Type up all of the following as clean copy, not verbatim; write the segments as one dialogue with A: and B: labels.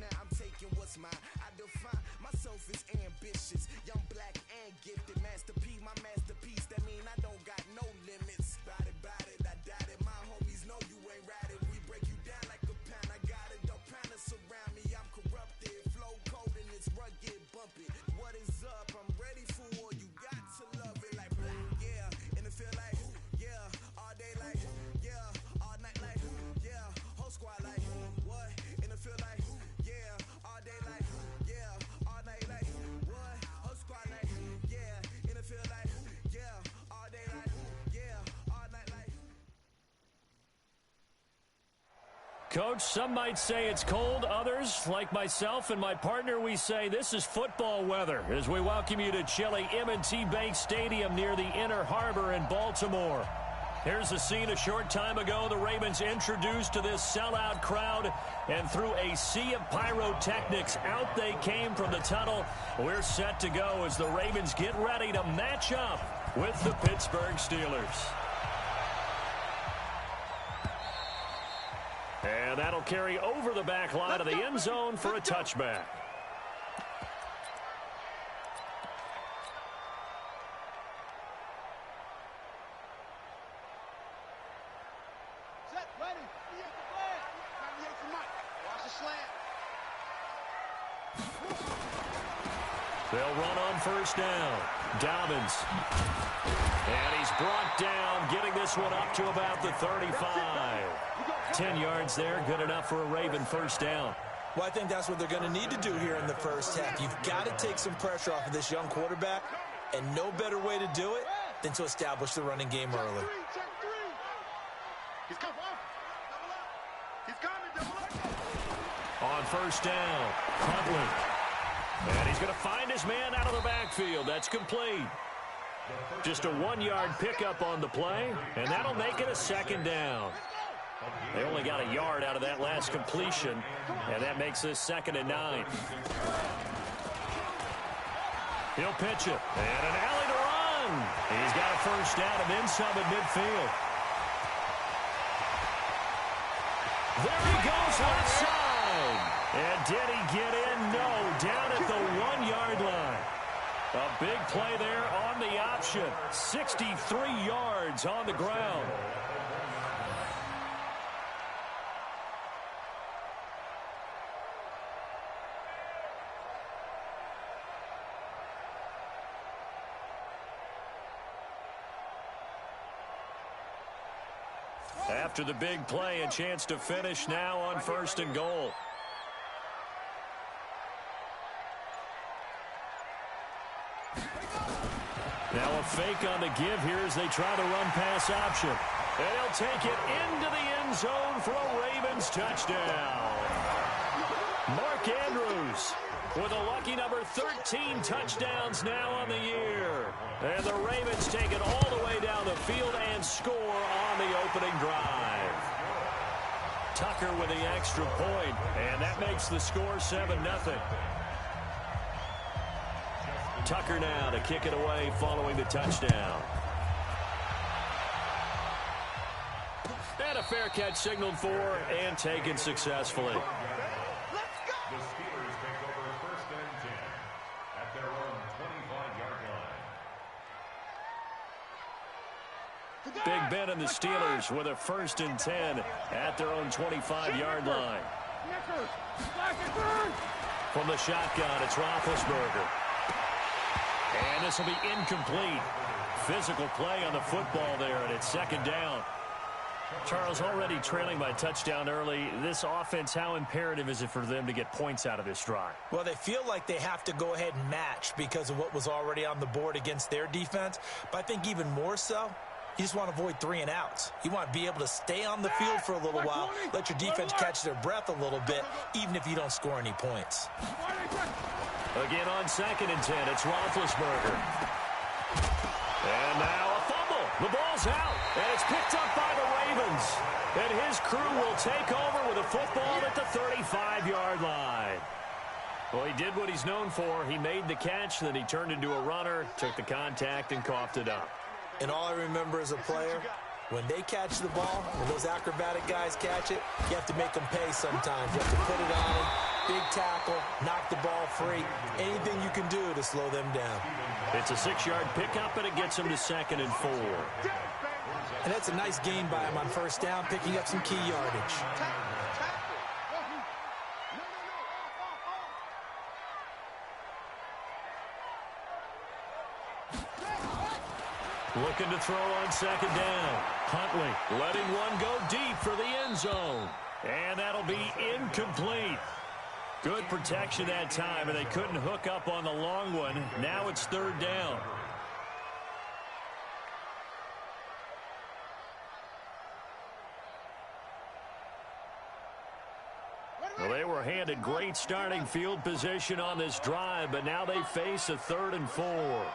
A: now I'm taking what's mine. I define myself as ambitious, young, black, and gifted. Master P, my masterpiece. That mean I don't got no limits. Bout it, I doubt it. My homies know you ain't ratted. We break you down like a pound. I got it, don't pound us around me. I'm corrupted, flow cold and it's rugged, bumpy. What is up? I'm ready for war. You got to love it like black, yeah. And it feel like, yeah. All day like, yeah. All night like, yeah. Whole squad like, what? And it feel like, yeah. All day like, yeah. All night like, what? Whole squad like, yeah. And it feel like, yeah. All day like, yeah. All night like.
B: Coach, some might say it's cold. Others, like myself and my partner, we say this is football weather as we welcome you to chilly M&T Bank Stadium near the Inner Harbor in Baltimore. Here's a scene a short time ago. The Ravens introduced to this sellout crowd, and through a sea of pyrotechnics, out they came from the tunnel. We're set to go as the Ravens get ready to match up with the Pittsburgh Steelers. And that'll carry over the back line of the end zone for a touchback.
C: Set, ready. He at the flag. Time to hit the mic. Watch the slant.
B: They'll run on first down. Dobbins. And he's brought down, getting this one up to about the 35. 10 yards there, good enough for a Raven first down.
D: Well, I think that's what they're going to need to do here in the first half. You've got to take some pressure off of this young quarterback, and no better way to do it than to establish the running game early.
C: Check three. He's coming. Double up. He's coming. Double up.
B: On first down, Huntley. And he's going to find his man out of the backfield. That's complete. Just a 1-yard pickup on the play, and that'll make it a second down. They only got a yard out of that last completion, and that makes this 2nd and 9. He'll pitch it, and an alley to run. He's got a first down and then some at midfield. There he goes left side. And did he get in? No, down at the 1-yard line. A big play there on the option. 63 yards on the ground. After the big play, a chance to finish now on 1st and goal. Now a fake on the give here as they try to run pass option. And he'll take it into the end zone for a Ravens touchdown. Mark Andrews with a lucky number 13 touchdowns now on the year. And the Ravens take it all the way down the field and score on the opening drive. Tucker with the extra point, and that makes the score 7-0. Tucker now to kick it away following the touchdown. And a fair catch signaled for and taken successfully.
E: The Steelers take over 1st and 10 at their own 25-yard line.
B: Big Ben and the Steelers with a 1st and 10 at their own 25-yard line. From the shotgun, it's Roethlisberger. And this will be incomplete. Physical play on the football there, and it's 2nd down. Charles, already trailing by touchdown early. This offense, how imperative is it for them to get points out of this drive?
D: Well, they feel like they have to go ahead and match because of what was already on the board against their defense. But I think even more so, you just want to avoid 3 and outs. You want to be able to stay on the field for a little while, let your defense catch their breath a little bit, even if you don't score any points.
B: Again on 2nd and 10, it's Roethlisberger. And now a fumble. The ball's out, and it's picked up by the Ravens. And his crew will take over with a football at the 35-yard line. Well, he did what he's known for. He made the catch, then he turned into a runner, took the contact, and coughed it up.
D: And all I remember as a player, when they catch the ball, when those acrobatic guys catch it, you have to make them pay sometimes. You have to put it on them, Big tackle, knock the ball free. Anything you can do to slow them down.
B: It's a 6-yard pickup, and it gets him to 2nd and 4.
D: And that's a nice gain by him on first down, picking up some key yardage.
B: Looking to throw on 2nd down. Huntley letting one go deep for the end zone. And that'll be incomplete. Good protection that time, and they couldn't hook up on the long one. Now it's 3rd down. Well, they were handed great starting field position on this drive, but now they face a 3rd and 4.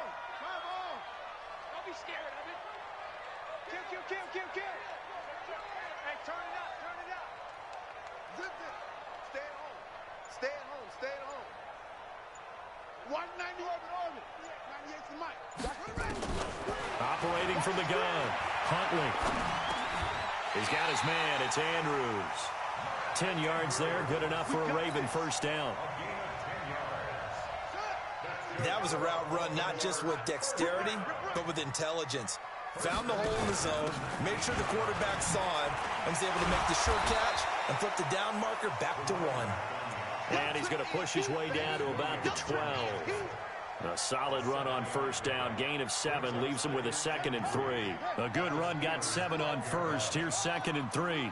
B: Operating from the gun, Huntley. He's got his man. It's Andrews. 10 yards there, good enough for a Raven first down.
D: That was a route run not just with dexterity, but with intelligence. Found the hole in the zone, made sure the quarterback saw him, and was able to make the sure catch and flip the down marker back to 1.
B: And he's going to push his way down to about the 12. A solid run on first down. Gain of 7 leaves him with a 2nd and 3. A good run got 7 on first. Here's 2nd and 3.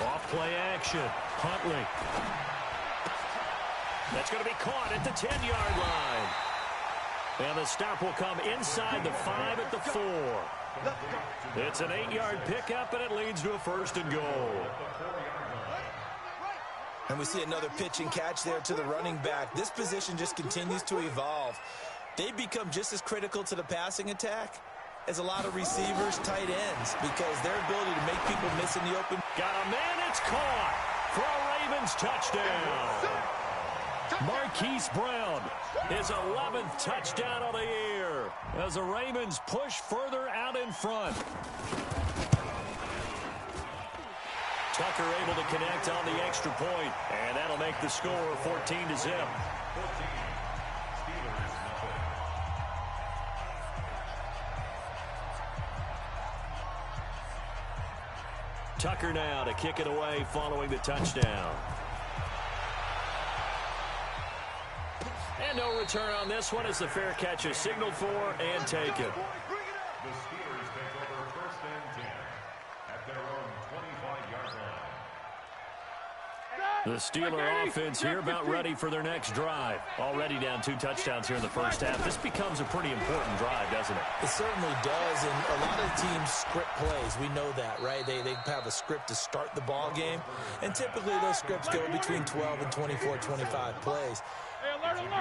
B: Off play action. Huntley. That's going to be caught at the 10-yard line. And the stop will come inside the 5 at the 4. It's an 8-yard pickup, and it leads to a 1st and goal.
D: And we see another pitch and catch there to the running back. This position just continues to evolve. They become just as critical to the passing attack as a lot of receivers, tight ends, because their ability to make people miss in the open.
B: Got a man, it's caught for a Ravens touchdown. Marquise Brown, his 11th touchdown of the year as the Ravens push further out in front. Tucker able to connect on the extra point, and that'll make the score 14-0. Tucker now to kick it away following the touchdown. And no return on this one as the fair catch is signaled for and taken.
E: The Steelers take over 1st and 10 at their own 25-yard line.
B: The Steeler offense here about ready for their next drive. Already down 2 touchdowns here in the first half. This becomes a pretty important drive, doesn't it?
D: It certainly does, and a lot of teams script plays. We know that, right? They have a script to start the ball game, and typically those scripts go between 12 and 24, 25 plays.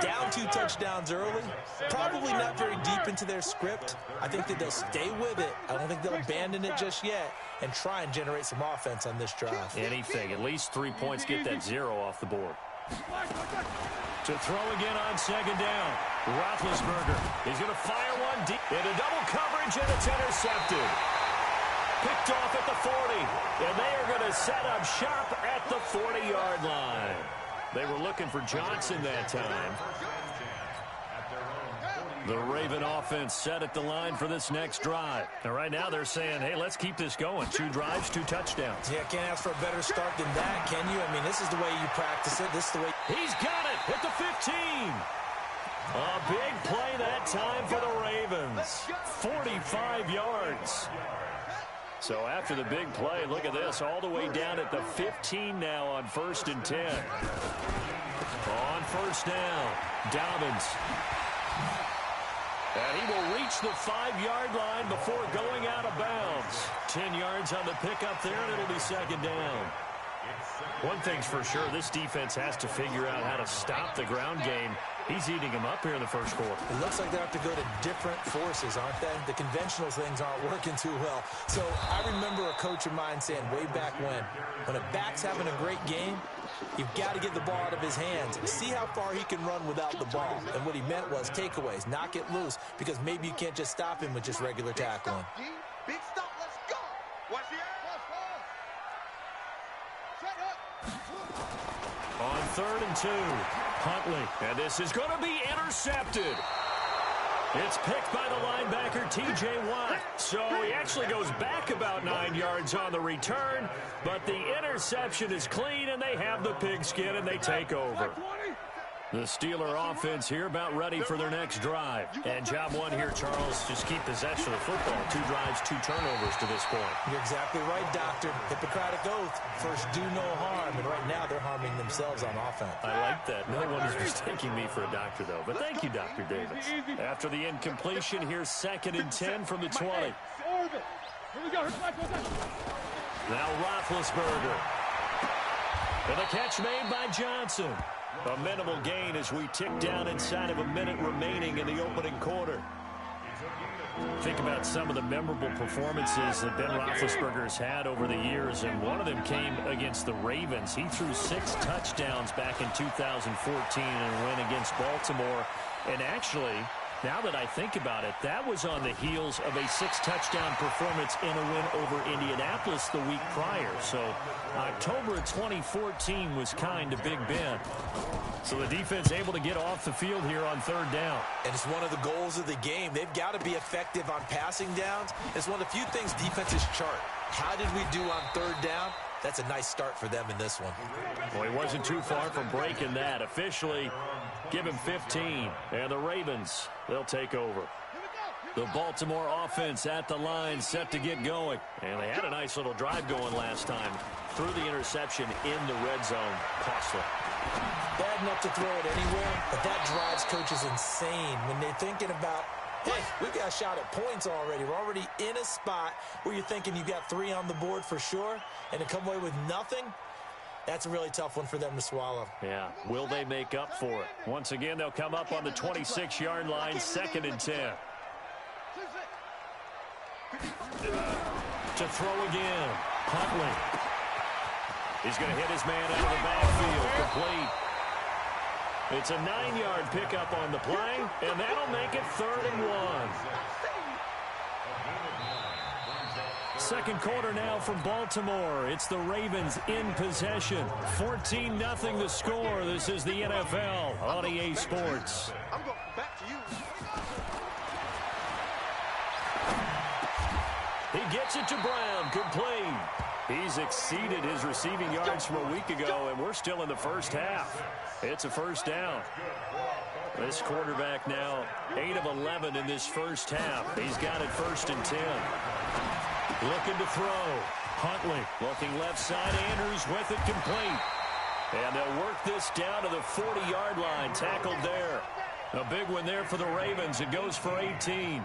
D: Down 2 touchdowns early, probably not very deep into their script. I think that they'll stay with it. I don't think they'll abandon it just yet and try and generate some offense on this drive.
B: Anything, at least 3 points, get that 0 off the board. To throw again on 2nd down, Roethlisberger. He's going to fire one deep into double coverage, and it's intercepted. Picked off at the 40, and they are going to set up shop at the 40-yard line. They were looking for Johnson that time. The Raven offense set at the line for this next drive. And right now they're saying, hey, let's keep this going. 2 drives, 2 touchdowns.
D: Yeah, can't ask for a better start than that, can you? I mean, this is the way you practice it. This is the way.
B: He's got it at the 15. A big play that time for the Ravens. 45 yards. So after the big play, look at this, all the way down at the 15 now on 1st and 10. On first down, Dobbins. And he will reach the 5-yard line before going out of bounds. 10 yards on the pickup there, and it'll be 2nd down. One thing's for sure, this defense has to figure out how to stop the ground game. He's eating them up here in the first quarter.
D: It looks like they have to go to different forces, aren't they? The conventional things aren't working too well. So I remember a coach of mine saying way back when a back's having a great game, you've got to get the ball out of his hands. See how far he can run without the ball. And what he meant was takeaways, knock it loose, because maybe you can't just stop him with just regular tackling.
C: Big stop, let's go. Watch the
B: On 3rd and 2, Huntley, and this is going to be intercepted. It's picked by the linebacker, T.J. Watt. So he actually goes back about 9 yards on the return, but the interception is clean, and they have the pigskin, and they take over. The Steeler offense here about ready for their next drive. And job one here, Charles, just keep possession of the football. 2 drives, 2 turnovers to this point.
D: You're exactly right, Doctor. Hippocratic oath. First, do no harm. And right now, they're harming themselves on offense.
B: I like that. No one is mistaking me for a doctor, though. But thank you, Dr. Davis. After the incompletion, here's 2nd and 10 from the 20.
F: Here we go.
B: Now Roethlisberger. And the catch made by Johnson. A minimal gain as we tick down inside of a minute remaining in the opening quarter. Think about some of the memorable performances that Ben Roethlisberger's had over the years, and one of them came against the Ravens. He threw 6 touchdowns back in 2014 in a win against Baltimore. And actually, now that I think about it, that was on the heels of a 6-touchdown performance in a win over Indianapolis the week prior. So October of 2014 was kind of Big Ben. So the defense able to get off the field here on 3rd down.
D: And it's one of the goals of the game. They've got to be effective on passing downs. It's one of the few things defenses chart. How did we do on 3rd down? That's a nice start for them in this one.
B: Well, he wasn't too far from breaking that. Officially, give him 15. And the Ravens, they'll take over. The Baltimore offense at the line, set to get going. And they had a nice little drive going last time. Threw the interception in the red zone. Costly.
D: Bad enough to throw it anywhere, but that drives coaches insane when they're thinking about, hey, we got a shot at points already. We're already in a spot where you're thinking you got 3 on the board for sure, and to come away with nothing, that's a really tough one for them to swallow.
B: Yeah, will they make up for it? Once again, they'll come up on the 26-yard line, 2nd and 10. To throw again, Huntley. He's going to hit his man out of the backfield, complete. It's a 9-yard pickup on the play, and that'll make it 3rd and 1. Second quarter now from Baltimore. It's the Ravens in possession. 14-0 the score. This is the NFL on EA Sports.
C: I'm going back to you.
B: He gets it to Brown, complete. He's exceeded his receiving yards from a week ago, and we're still in the first half. It's a first down. This quarterback now 8 of 11 in this first half. He's got it 1st and 10. Looking to throw. Huntley looking left side. Andrews with it, complete. And they'll work this down to the 40-yard line. Tackled there. A big one there for the Ravens. It goes for 18.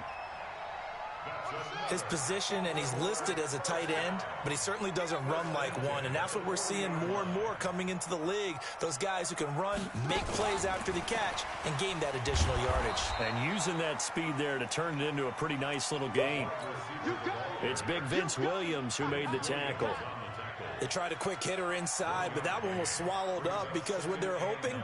D: His position, and he's listed as a tight end, but he certainly doesn't run like one, and that's what we're seeing more and more coming into the league. Those guys who can run, make plays after the catch, and gain that additional yardage.
B: And using that speed there to turn it into a pretty nice little game. It's big Vince Williams who made the tackle.
D: They tried a quick hitter inside, but that one was swallowed up because what they're hoping,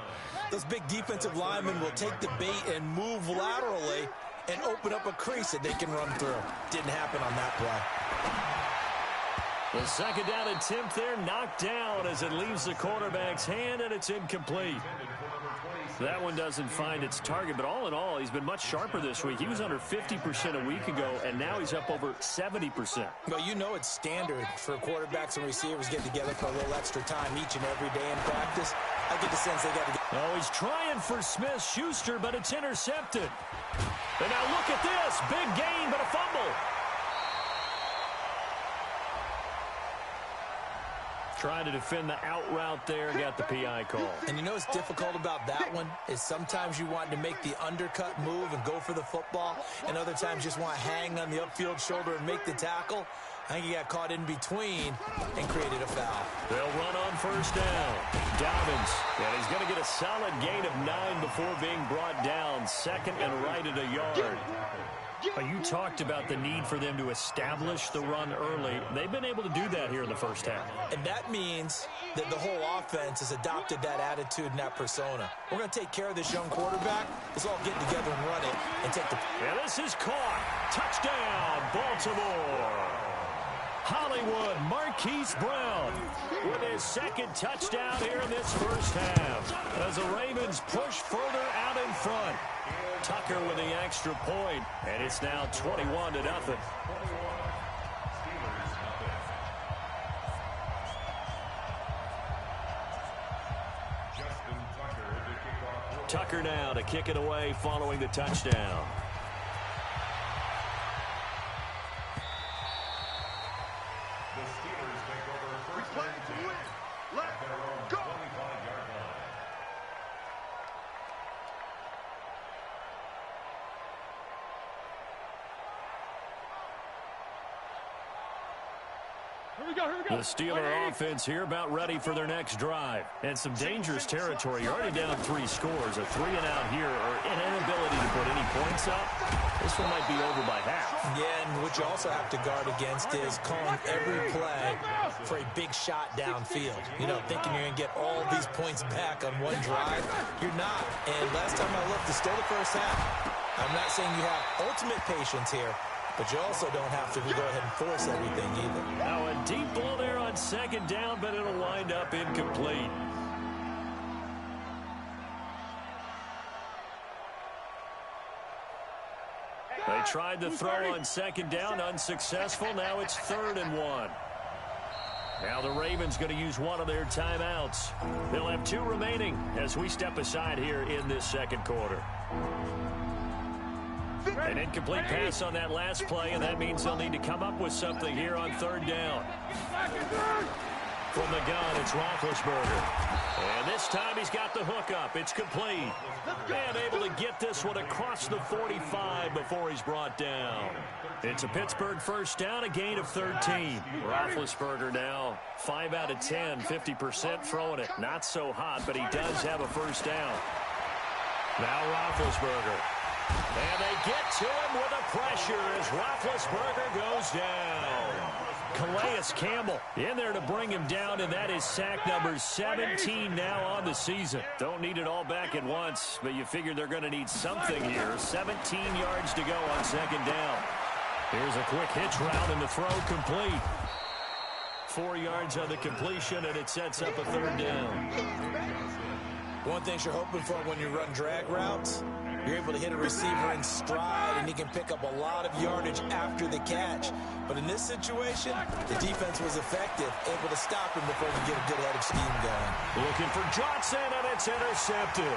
D: those big defensive linemen will take the bait and move laterally and open up a crease that they can run through. Didn't happen on that play.
B: The 2nd down attempt there knocked down as it leaves the quarterback's hand, and it's incomplete. That one doesn't find its target, but all in all, he's been much sharper this week. He was under 50% a week ago, and now he's up over 70%.
D: Well, you know it's standard for quarterbacks and receivers get together for a little extra time each and every day in practice. I get the sense they got to get...
B: Oh, he's trying for Smith-Schuster, but it's intercepted. And now look at this. Big gain, but a fumble. Trying to defend the out route there, got the PI call.
D: And you know what's difficult about that one is sometimes you want to make the undercut move and go for the football, and other times just want to hang on the upfield shoulder and make the tackle. I think he got caught in between and created a foul.
B: They'll run on 1st down. Dobbins, and he's going to get a solid gain of 9 before being brought down. 2nd and right at a yard. You talked about the need for them to establish the run early. They've been able to do that here in the first half.
D: And that means that the whole offense has adopted that attitude and that persona. We're going to take care of this young quarterback. Let's all get together and run it and take the...
B: And this is caught. Touchdown, Baltimore. Hollywood Marquise Brown with his his second touchdown here in this first half as the Ravens push further out in front. Tucker with the extra point, and it's now 21-0. Tucker now to kick it away following the touchdown.
E: The Steelers take over first
C: Playing to win. Let's go.
E: 25-yard line.
F: Here we go, here we go.
B: The Steeler offense here about ready for their next drive. And some dangerous territory. You're already down 3 scores. A 3-and-out here or an inability to put any points up. This one might be over by half.
D: Yeah, and what you also have to guard against is calling every play for a big shot downfield. You know, thinking you're going to get all these points back on one drive. You're not. And last time I looked, it's still the first half. I'm not saying you have ultimate patience here, but you also don't have to go ahead and force everything either.
B: Now a deep ball there on second down, but it'll wind up incomplete. They tried to throw on second down, unsuccessful. Now it's 3rd and 1. Now the Ravens going to use one of their timeouts. They'll have 2 remaining as we step aside here in this second quarter. An incomplete pass on that last play, and that means they'll need to come up with something here on 3rd down. From the gun, it's Roethlisberger. And this time he's got the hook up. It's complete. And able to get this one across the 45 before he's brought down. It's a Pittsburgh first down, a gain of 13. Roethlisberger now 5 out of 10, 50% throwing it. Not so hot, but he does have a first down. Now Roethlisberger. And they get to him with the pressure as Roethlisberger goes down. Calais Campbell in there to bring him down, and that is sack number 17 now on the season. Don't need it all back at once, but you figure they're going to need something here. 17 yards to go on second down. Here's a quick hitch route, and the throw complete. 4 yards on the completion, and it sets up a 3rd down.
D: One thing you're hoping for when you run drag routes, you're able to hit a receiver in stride, and he can pick up a lot of yardage after the catch. But in this situation, the defense was effective, able to stop him before he get a good head of steam going.
B: Looking for Johnson, and it's intercepted.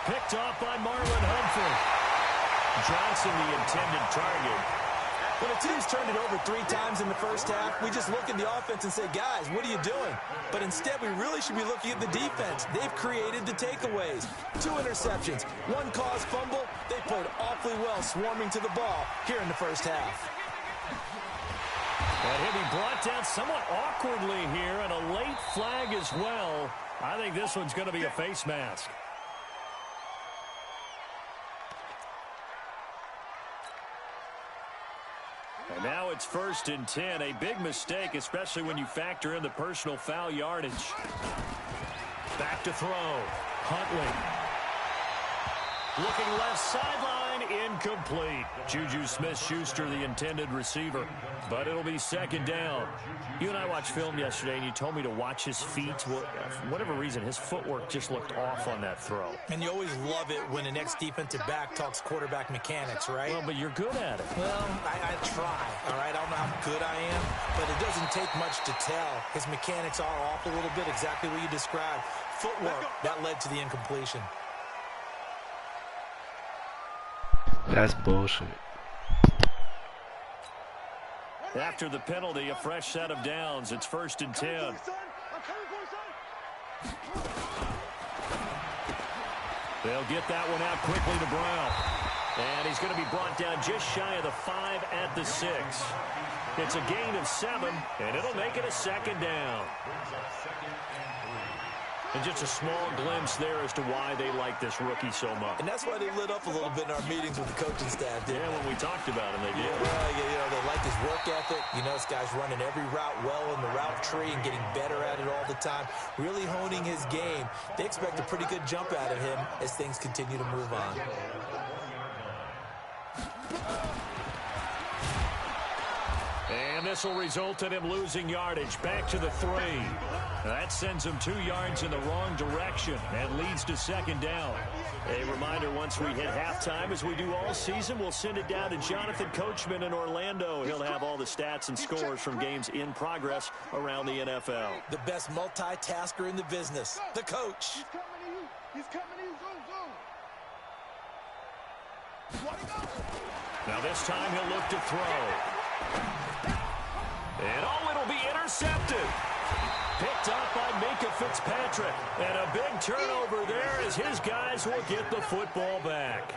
B: Picked off by Marlon Humphrey. Johnson, the intended target.
D: When a team's turned it over 3 times in the first half, we just look at the offense and say, guys, what are you doing? But instead, we really should be looking at the defense. They've created the takeaways. 2 interceptions, 1 caused fumble. They played awfully well swarming to the ball here in the first half.
B: And he'll be brought down somewhat awkwardly here, and a late flag as well. I think this one's going to be a face mask. And now it's 1st and 10. A big mistake, especially when you factor in the personal foul yardage. Back to throw. Huntley. Looking left sideline, incomplete. Juju Smith-Schuster, the intended receiver. But it'll be 2nd down. You and I watched film yesterday, and you told me to watch his feet. Well, for whatever reason, his footwork just looked off on that throw.
D: And you always love it when the next defensive back talks quarterback mechanics, right?
B: Well, but you're good at it.
D: Well, I try, all right? I don't know how good I am, but it doesn't take much to tell. His mechanics are off a little bit, exactly what you described. Footwork, that led to the incompletion.
G: That's bullshit.
B: After the penalty, a fresh set of downs. It's 1st and 10. They'll get that one out quickly to Brown. And he's going to be brought down just shy of the 5 at the 6. It's a gain of 7, and it'll make it a 2nd down. And just a small glimpse there as to why they like this rookie so much.
D: And that's why they lit up a little bit in our meetings with the coaching staff, didn't
B: they? When we talked about him, they did.
D: Well, you know, they like his work ethic. You know, this guy's running every route well in the route tree and getting better at it all the time, really honing his game. They expect a pretty good jump out of him as things continue to move on.
B: And this will result in him losing yardage. Back to the 3. That sends him 2 yards in the wrong direction and leads to second down. A reminder, once we hit halftime, as we do all season, we'll send it down to Jonathan Coachman in Orlando. He'll have all the stats and scores from games in progress around the NFL.
D: The best multitasker in the business, the coach.
F: He's coming to you. He's coming to you. Go.
B: Now this time he'll look to throw. And it'll be intercepted. Picked up by Minkah Fitzpatrick. And a big turnover there as his guys will get the football back.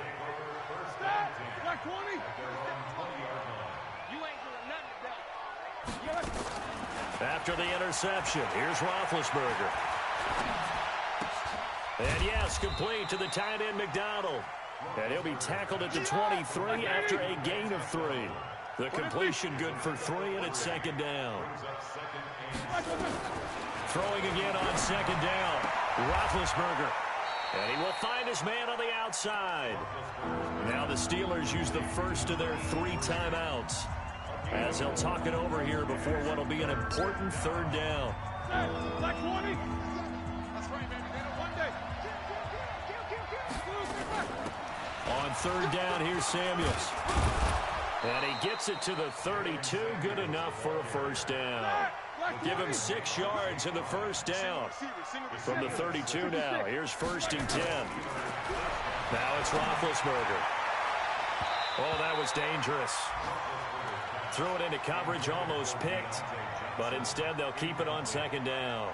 F: Back 20. You ain't doing nothing.
B: After the interception, here's Roethlisberger. And yes, complete to the tight end McDonald. And he'll be tackled at the 23 after a gain of 3. The completion good for 3, and it's second down. Throwing again on second down. Roethlisberger. And he will find his man on the outside. Now the Steelers use the first of their 3 timeouts, as they'll talk it over here before what will be an important third down.
F: Back 20. That's right, baby. One day.
B: On third down, here's Samuels. And he gets it to the 32. Good enough for a first down. Give him 6 yards in the first down. From the 32 now, here's 1st and 10. Now it's Roethlisberger. Oh, that was dangerous. Threw it into coverage, almost picked. But instead, they'll keep it on second down.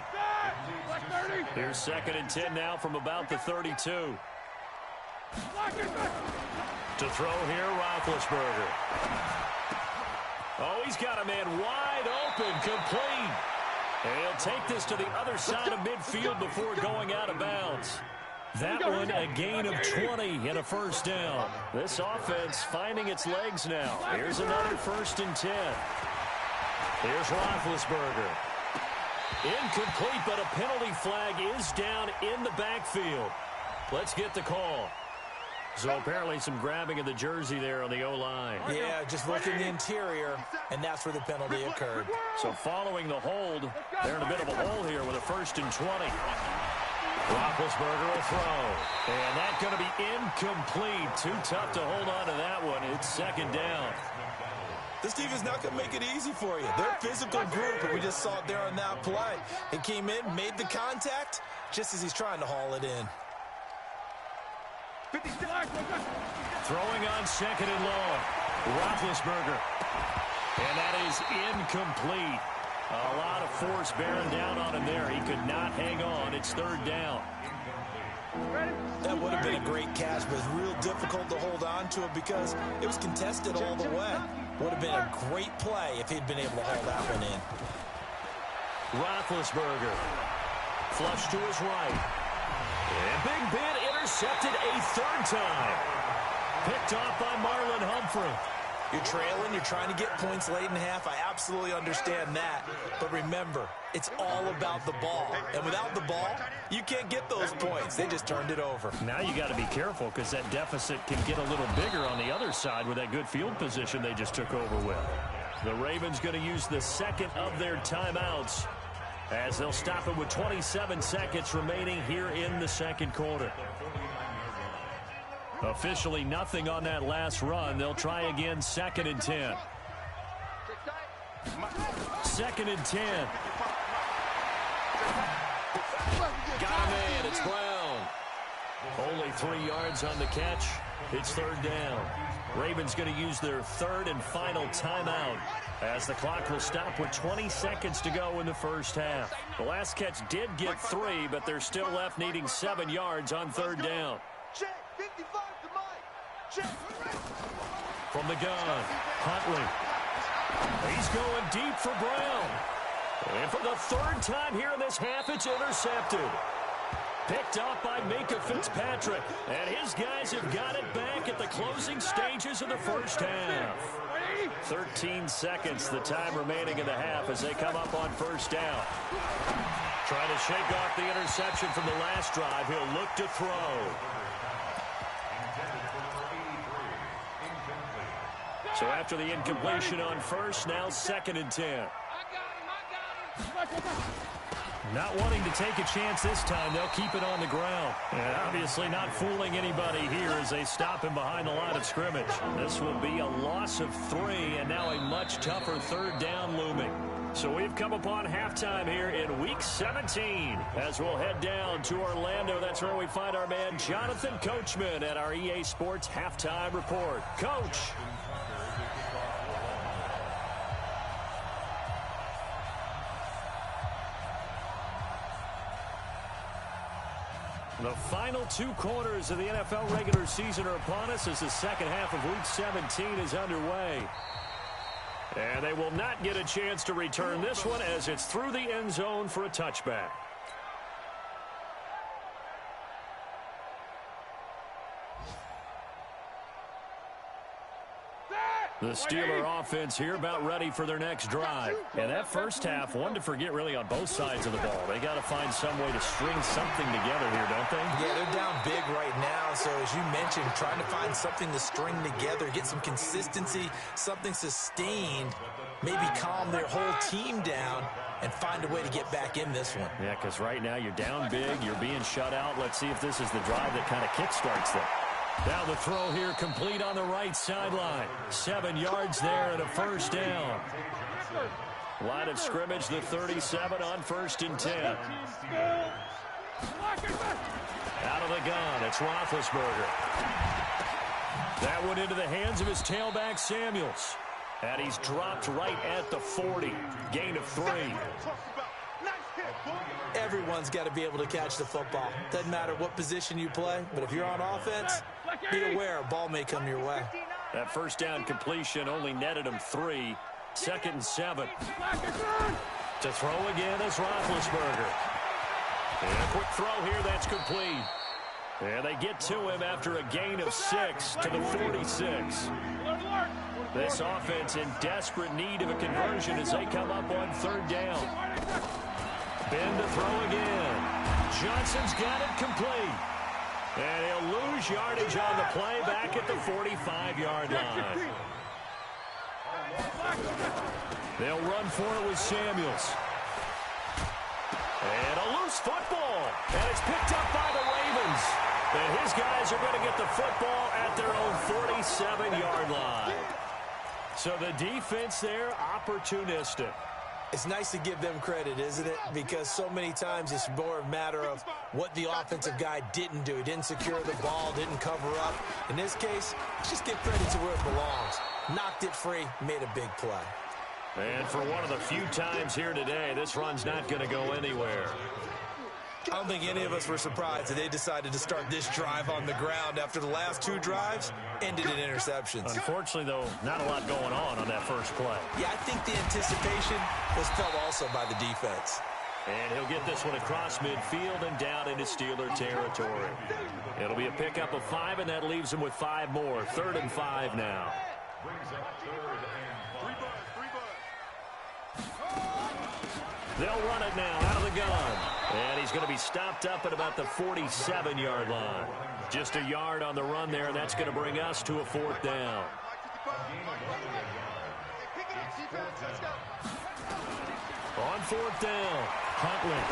B: Here's 2nd and 10 now from about the 32. To throw here, Roethlisberger. Oh, he's got a man wide open, complete. And he'll take this to the other side of midfield before going out of bounds. That one, a gain of 20 and a first down. This offense finding its legs now. Here's another 1st and 10. Here's Roethlisberger. Incomplete, but a penalty flag is down in the backfield. Let's get the call. So apparently some grabbing of the jersey there on the O-line.
D: Yeah, just working the interior, and that's where the penalty occurred.
B: So following the hold, they're in a bit of a hole here with a 1st and 20. Roethlisberger will throw. And that's going to be incomplete. Too tough to hold on to that one. It's second down.
D: This team is not going to make it easy for you. They're a physical group, and we just saw it there on that play. He came in, made the contact, just as he's trying to haul it in.
B: Throwing on 2nd and long. Roethlisberger. And that is incomplete. A lot of force bearing down on him there. He could not hang on. It's 3rd down.
D: That would have been a great catch, but it's real difficult to hold on to it because it was contested all the way. Would have been a great play if he'd been able to haul that one in.
B: Roethlisberger. Flush to his right. And Big Ben intercepted a 3rd time. Picked off by Marlon Humphrey.
D: You're trailing, you're trying to get points late in half. I absolutely understand that. But remember, it's all about the ball. And without the ball, you can't get those points. They just turned it over.
B: Now you got to be careful because that deficit can get a little bigger on the other side with that good field position they just took over with. The Ravens going to use the 2nd of their timeouts, as they'll stop it with 27 seconds remaining here in the 2nd quarter. Officially nothing on that last run. They'll try again, 2nd and 10. 2nd and 10. Got him in. It's Brown. Only 3 yards on the catch. It's 3rd down. Ravens going to use their 3rd and final timeout, as the clock will stop with 20 seconds to go in the first half. The last catch did get 3, but they're still left needing 7 yards on 3rd down. From the gun, Huntley. He's going deep for Brown. And for the 3rd time here in this half, it's intercepted. Picked up by Minkah Fitzpatrick. And his guys have got it back at the closing stages of the first half. 13 seconds, the time remaining in the half as they come up on 1st down. Trying to shake off the interception from the last drive. He'll look to throw. So after the incompletion on first, now 2nd and 10. Not wanting to take a chance this time, they'll keep it on the ground. And obviously not fooling anybody here as they stop him behind the line of scrimmage. This will be a loss of 3, and now a much tougher 3rd down looming. So we've come upon halftime here in Week 17 as we'll head down to Orlando. That's where we find our man Jonathan Coachman at our EA Sports Halftime Report. Coach. The final 2 quarters of the NFL regular season are upon us as the second half of Week 17 is underway. And they will not get a chance to return this one as it's through the end zone for a touchback. The Steeler offense here about ready for their next drive. And that first half, one to forget really on both sides of the ball. They got to find some way to string something together here, don't they?
D: Yeah, they're down big right now. So as you mentioned, trying to find something to string together, get some consistency, something sustained, maybe calm their whole team down and find a way to get back in this one.
B: Yeah, because right now you're down big, you're being shut out. Let's see if this is the drive that kind of kickstarts them. Now the throw here complete on the right sideline. 7 yards there and a first down. Line of scrimmage, the 37 on 1st and 10. Out of the gun, it's Roethlisberger. That one into the hands of his tailback, Samuels. And he's dropped right at the 40. Gain of 3.
D: Everyone's got to be able to catch the football. Doesn't matter what position you play, but if you're on offense, be aware a ball may come your way.
B: That first down completion only netted him 3. 2nd and 7. To throw again is Roethlisberger. And a quick throw here, that's complete. And they get to him after a gain of 6 to the 46. This offense in desperate need of a conversion as they come up on 3rd down. Ben to throw again. Johnson's got it complete. And he'll lose yardage on the play back at the 45-yard line. They'll run for it with Samuels. And a loose football. And it's picked up by the Ravens. And his guys are going to get the football at their own 47-yard line. So the defense there, opportunistic.
D: It's nice to give them credit, isn't it? Because so many times it's more a matter of what the offensive guy didn't do. He didn't secure the ball, didn't cover up. In this case, just give credit to where it belongs. Knocked it free, made a big play.
B: And for one of the few times here today, this run's not going to go anywhere.
D: I don't think any of us were surprised that they decided to start this drive on the ground after the last 2 drives ended in interceptions.
B: Unfortunately, though, not a lot going on that first play.
D: Yeah, I think the anticipation was felt also by the defense.
B: And he'll get this one across midfield and down into Steeler territory. It'll be a pickup of 5, and that leaves them with 5 more. 3rd and 5 now. They'll run it now out of the gun. And he's going to be stopped up at about the 47-yard line. Just a yard on the run there, and that's going to bring us to a 4th down. On 4th down, Huntley.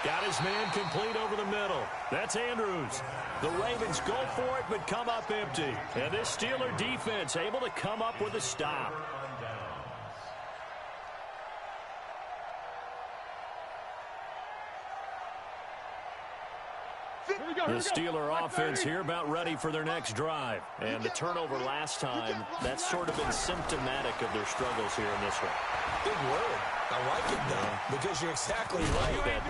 B: Got his man complete over the middle. That's Andrews. The Ravens go for it, but come up empty. And this Steeler defense able to come up with a stop. The Steeler offense here about ready for their next drive. And the turnover last time, that's sort of been symptomatic of their struggles here in this one.
D: Big word. I like it, though, because you're exactly right.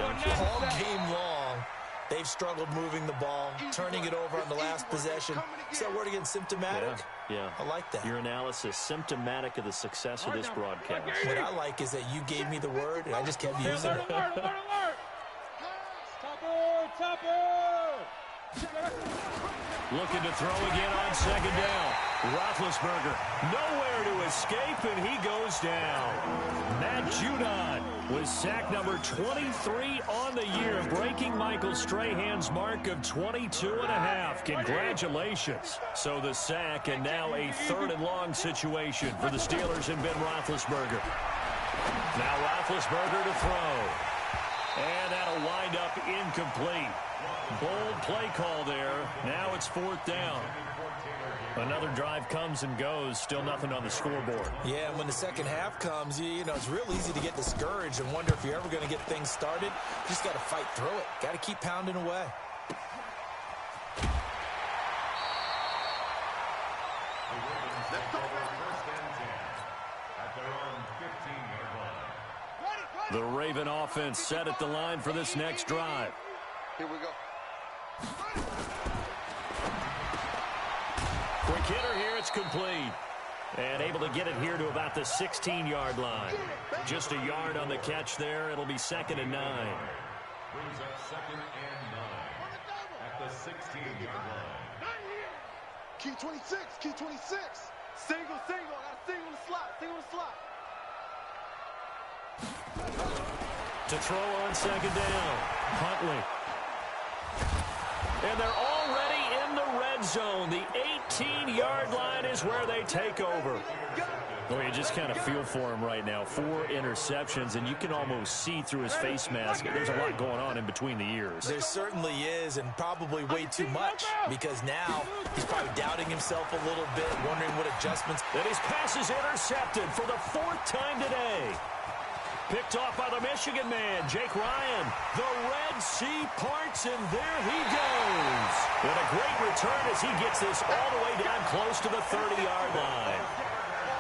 D: All game long, they've struggled moving the ball, turning it over on the last possession. Is that word again, symptomatic?
B: Yeah.
D: I like that.
B: Your analysis, symptomatic of the success of this broadcast.
D: What I like is that you gave me the word, and I just kept using it.
B: Looking to throw again on 2nd down. Roethlisberger nowhere to escape, and he goes down. Matt Judon with sack number 23 on the year, breaking Michael Strahan's mark of 22.5. Congratulations. So the sack, and now a 3rd and long situation for the Steelers and Ben Roethlisberger. Now Roethlisberger to throw. And that'll wind up incomplete. Bold play call there. Now it's 4th down. Another drive comes and goes. Still nothing on the scoreboard.
D: Yeah, and when the second half comes, you know, it's real easy to get discouraged and wonder if you're ever going to get things started. You just got to fight through it. Got to keep pounding away.
B: The Raven offense set at the line for this next drive.
C: Here we go.
B: Quick hitter here, it's complete. And able to get it here to about the 16-yard line. Just a yard on the catch there. It'll be 2nd and 9.
E: Brings up 2nd and 9 at the 16-yard line.
F: Key 26, key 26. Single, got a single in the slot,
B: To throw on 2nd down, Huntley. And they're already in the red zone. The 18-yard line is where they take over. Well, you just kind of feel for him right now. 4 interceptions, and you can almost see through his face mask. There's a lot going on in between the ears.
D: There certainly is, and probably way too much, because now he's probably doubting himself a little bit, wondering what adjustments.
B: And his pass is intercepted for the 4th time today. Picked off by the Michigan man, Jake Ryan. The Red Sea parts, and there he goes. And a great return as he gets this all the way down close to the 30-yard line.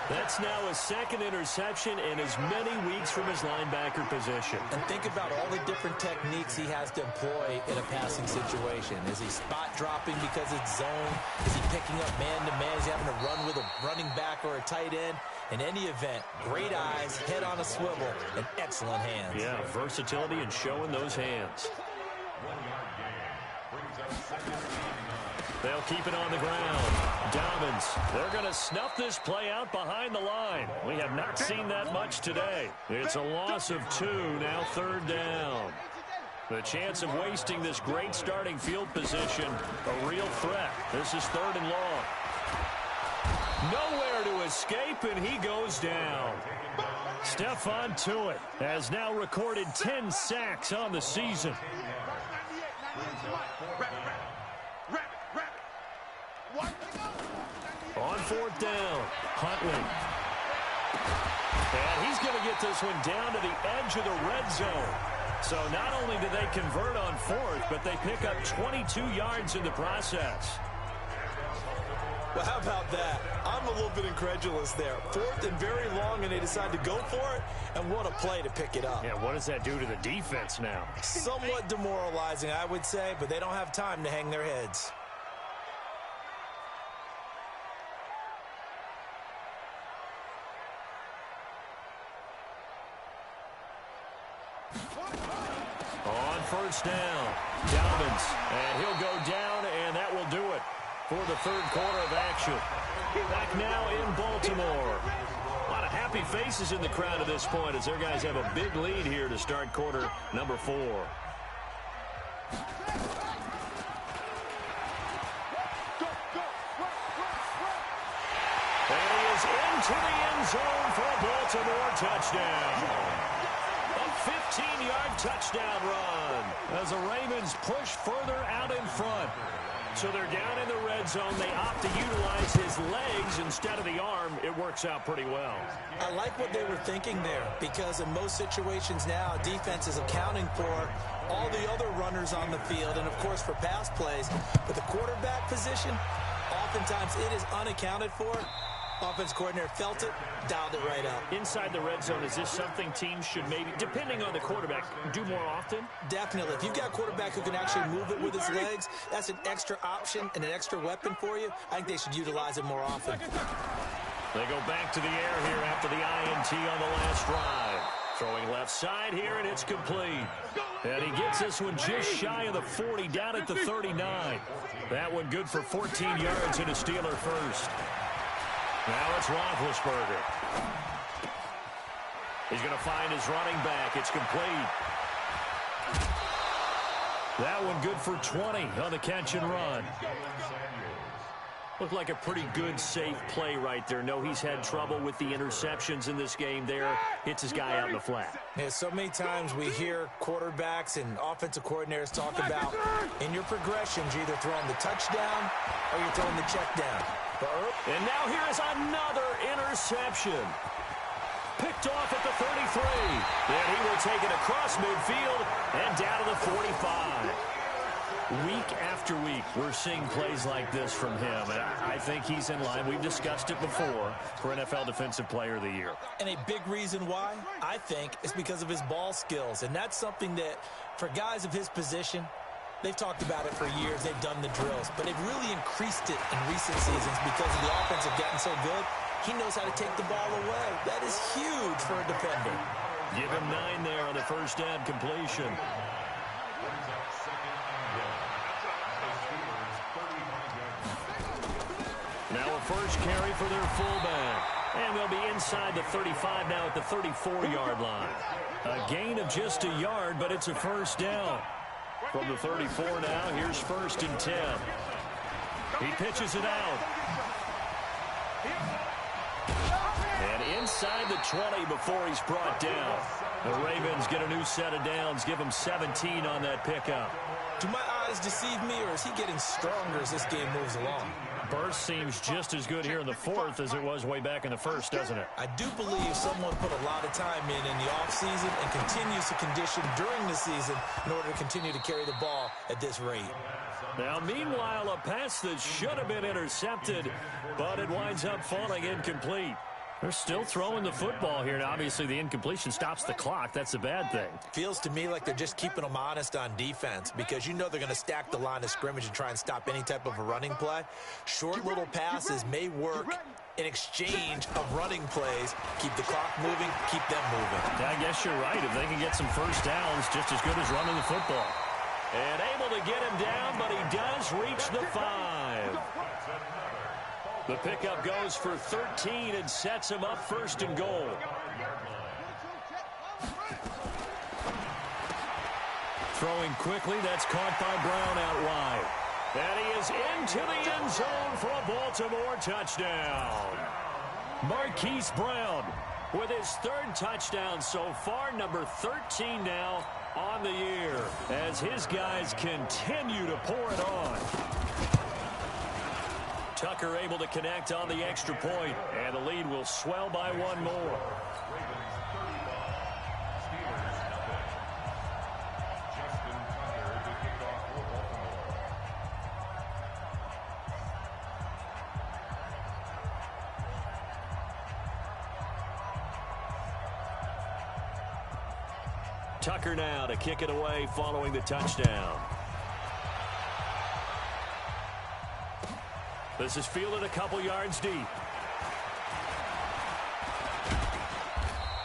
B: That's now his 2nd interception in as many weeks from his linebacker position.
D: And think about all the different techniques he has to employ in a passing situation. Is he spot dropping because it's zone? Is he picking up man-to-man? Is he having to run with a running back or a tight end? In any event, great eyes, head on a swivel, and excellent hands.
B: Yeah, versatility and showing those hands.
E: 1-yard gain. Brings up 2nd and 9.
B: They'll keep it on the ground. Dobbins, they're going to snuff this play out behind the line. We have not seen that much today. It's a loss of 2, now 3rd down. The chance of wasting this great starting field position, a real threat. This is 3rd and long. Nowhere to escape, and he goes down. Stephon Tuitt has now recorded 10 sacks on the season. On 4th down, Huntley. And he's going to get this one down to the edge of the red zone. So not only do they convert on 4th, but they pick up 22 yards in the process.
D: Well, how about that? I'm a little bit incredulous there. 4th and very long, and they decide to go for it, and what a play to pick it up.
B: Yeah, what does that do to the defense now?
D: Somewhat demoralizing, I would say, but they don't have time to hang their heads.
B: On 1st down, Dobbins, and he'll go down, and that will do it for the 3rd quarter of action. Back now in Baltimore. A lot of happy faces in the crowd at this point as their guys have a big lead here to start quarter number 4. And he is into the end zone for a Baltimore touchdown. A 15-yard touchdown run as the Ravens push further out in front. So they're down in the red zone. They opt to utilize his legs instead of the arm. It works out pretty well.
D: I like what they were thinking there, because in most situations now, defense is accounting for all the other runners on the field and, of course, for pass plays. But the quarterback position, oftentimes it is unaccounted for. Offense coordinator felt it, dialed it right up.
B: Inside the red zone, is this something teams should maybe, depending on the quarterback, do more often?
D: Definitely. If you've got a quarterback who can actually move it with his legs, that's an extra option and an extra weapon for you. I think they should utilize it more often.
B: They go back to the air here after the INT on the last drive. Throwing left side here, and it's complete. And he gets this one just shy of the 40, down at the 39. That one good for 14 yards and a Steeler first. Now it's Roethlisberger. He's going to find his running back. It's complete. That one good for 20 on the catch and run. Looked like a pretty good, safe play right there. No, he's had trouble with the interceptions in this game there. Hits his guy out in the flat.
D: Yeah, so many times we hear quarterbacks and offensive coordinators talk about in your progressions, you're either throwing the touchdown or you're throwing the check down.
B: And now here is another interception. Picked off at the 33. Then he will take it across midfield and down to the 45. Week after week, we're seeing plays like this from him, and I think he's in line. We've discussed it before for NFL Defensive Player of the Year.
D: And a big reason why, I think, is because of his ball skills, and that's something that, for guys of his position, they've talked about it for years. They've done the drills, but they've really increased it in recent seasons because of the offense have gotten so good. He knows how to take the ball away. That is huge for a defender.
B: Give him 9 there on the first down completion. Now a first carry for their fullback. And they'll be inside the 35 now at the 34-yard line. A gain of just a yard, but it's a first down. From the 34 now, here's 1st and 10. He pitches it out. And inside the 20 before he's brought down. The Ravens get a new set of downs, give him 17 on that pickup.
D: Do my eyes deceive me, or is he getting stronger as this game moves along?
B: Burst seems just as good here in the 4th as it was way back in the 1st, doesn't it?
D: I do believe someone put a lot of time in the offseason and continues to condition during the season in order to continue to carry the ball at this rate.
B: Now, meanwhile, a pass that should have been intercepted, but it winds up falling incomplete. They're still throwing the football here, and obviously the incompletion stops the clock. That's a bad thing.
D: Feels to me like they're just keeping them honest on defense because you know they're going to stack the line of scrimmage and try and stop any type of a running play. Short little passes may work in exchange of running plays. Keep the clock moving, keep them moving.
B: Yeah, I guess you're right. If they can get some first downs, just as good as running the football. And able to get him down, but he does reach the 5. The pickup goes for 13 and sets him up 1st and goal. Throwing quickly, that's caught by Brown out wide. And he is into the end zone for a Baltimore touchdown. Marquise Brown with his 3rd touchdown so far, number 13 now on the year, as his guys continue to pour it on. Tucker able to connect on the extra point, and the lead will swell by 1 more. Tucker now to kick it away following the touchdown. This is fielded a couple yards deep.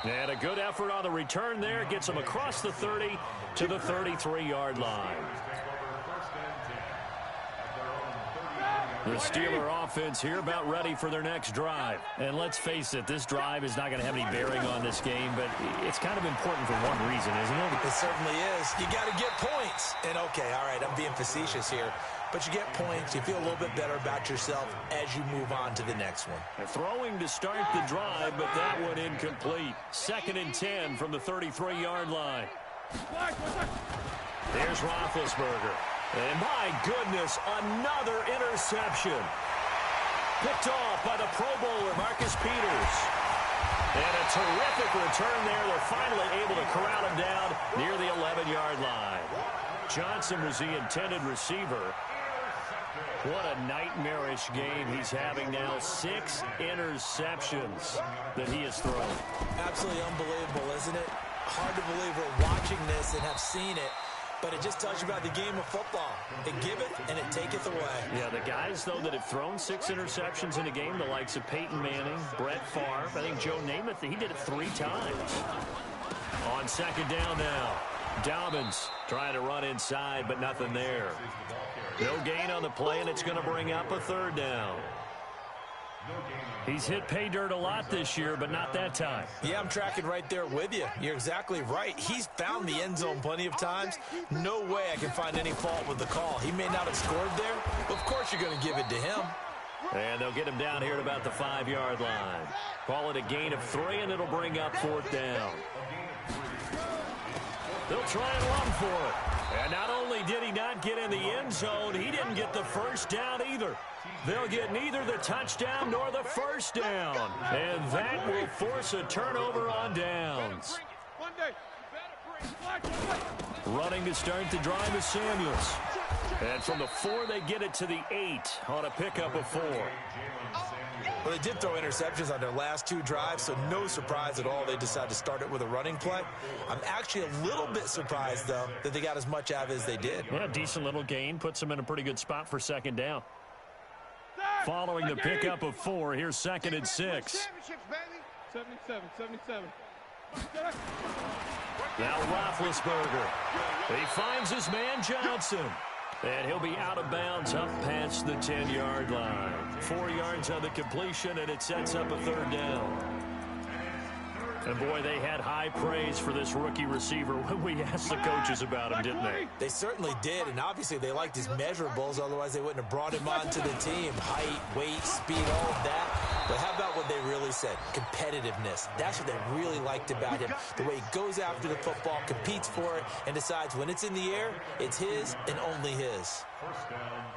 B: And a good effort on the return there. Gets him across the 30 to the 33-yard line. The Steeler offense here about ready for their next drive. And let's face it, this drive is not going to have any bearing on this game, but it's kind of important for one reason, isn't it?
D: It certainly is. You got to get points. And okay, all right, I'm being facetious here. But you get points, you feel a little bit better about yourself as you move on to the next one.
B: And throwing to start the drive, but that one incomplete. 2nd and 10 from the 33-yard line. There's Roethlisberger. And my goodness, another interception. Picked off by the Pro Bowler, Marcus Peters. And a terrific return there. They're finally able to corral him down near the 11-yard line. Johnson was the intended receiver. What a nightmarish game he's having now. 6 interceptions that he has thrown.
D: Absolutely unbelievable, isn't it? Hard to believe we're watching this and have seen it. But it just tells you about the game of football. It giveth and it taketh away.
B: Yeah, the guys, though, that have thrown 6 interceptions in a game, the likes of Peyton Manning, Brett Favre, I think Joe Namath, he did it 3 times. On 2nd down now, Dobbins trying to run inside, but nothing there. No gain on the play, and it's going to bring up a 3rd down. He's hit pay dirt a lot this year, but not that time.
D: Yeah, I'm tracking right there with you. You're exactly right. He's found the end zone plenty of times. No way I can find any fault with the call. He may not have scored there, but of course you're going to give it to him.
B: And they'll get him down here at about the 5-yard line. Call it a gain of 3, and it'll bring up 4th down. They'll try and run for it. And not only did he not get in the end zone, he didn't get the first down either. They'll get neither the touchdown nor the first down. And that will force a turnover on downs. Running to start the drive is Samuels. And from the 4, they get it to the 8 on a pickup of 4.
D: Well, they did throw interceptions on their last 2 drives, so no surprise at all they decided to start it with a running play. I'm actually a little bit surprised, though, that they got as much out of it as they did.
B: Yeah, decent little gain. Puts them in a pretty good spot for 2nd down. Following the pickup of 4, here's 2nd and 6.
F: 77.
B: Now Roethlisberger. He finds his man Johnson. And he'll be out of bounds up past the 10-yard line. 4 yards on the completion, and it sets up a 3rd down. And, boy, they had high praise for this rookie receiver when we asked the coaches about him, didn't they?
D: They certainly did, and obviously they liked his measurables. Otherwise, they wouldn't have brought him onto the team. Height, weight, speed, all of that. But how about what they really said? Competitiveness. That's what they really liked about him. The way he goes after the football, competes for it, and decides when it's in the air, it's his and only his.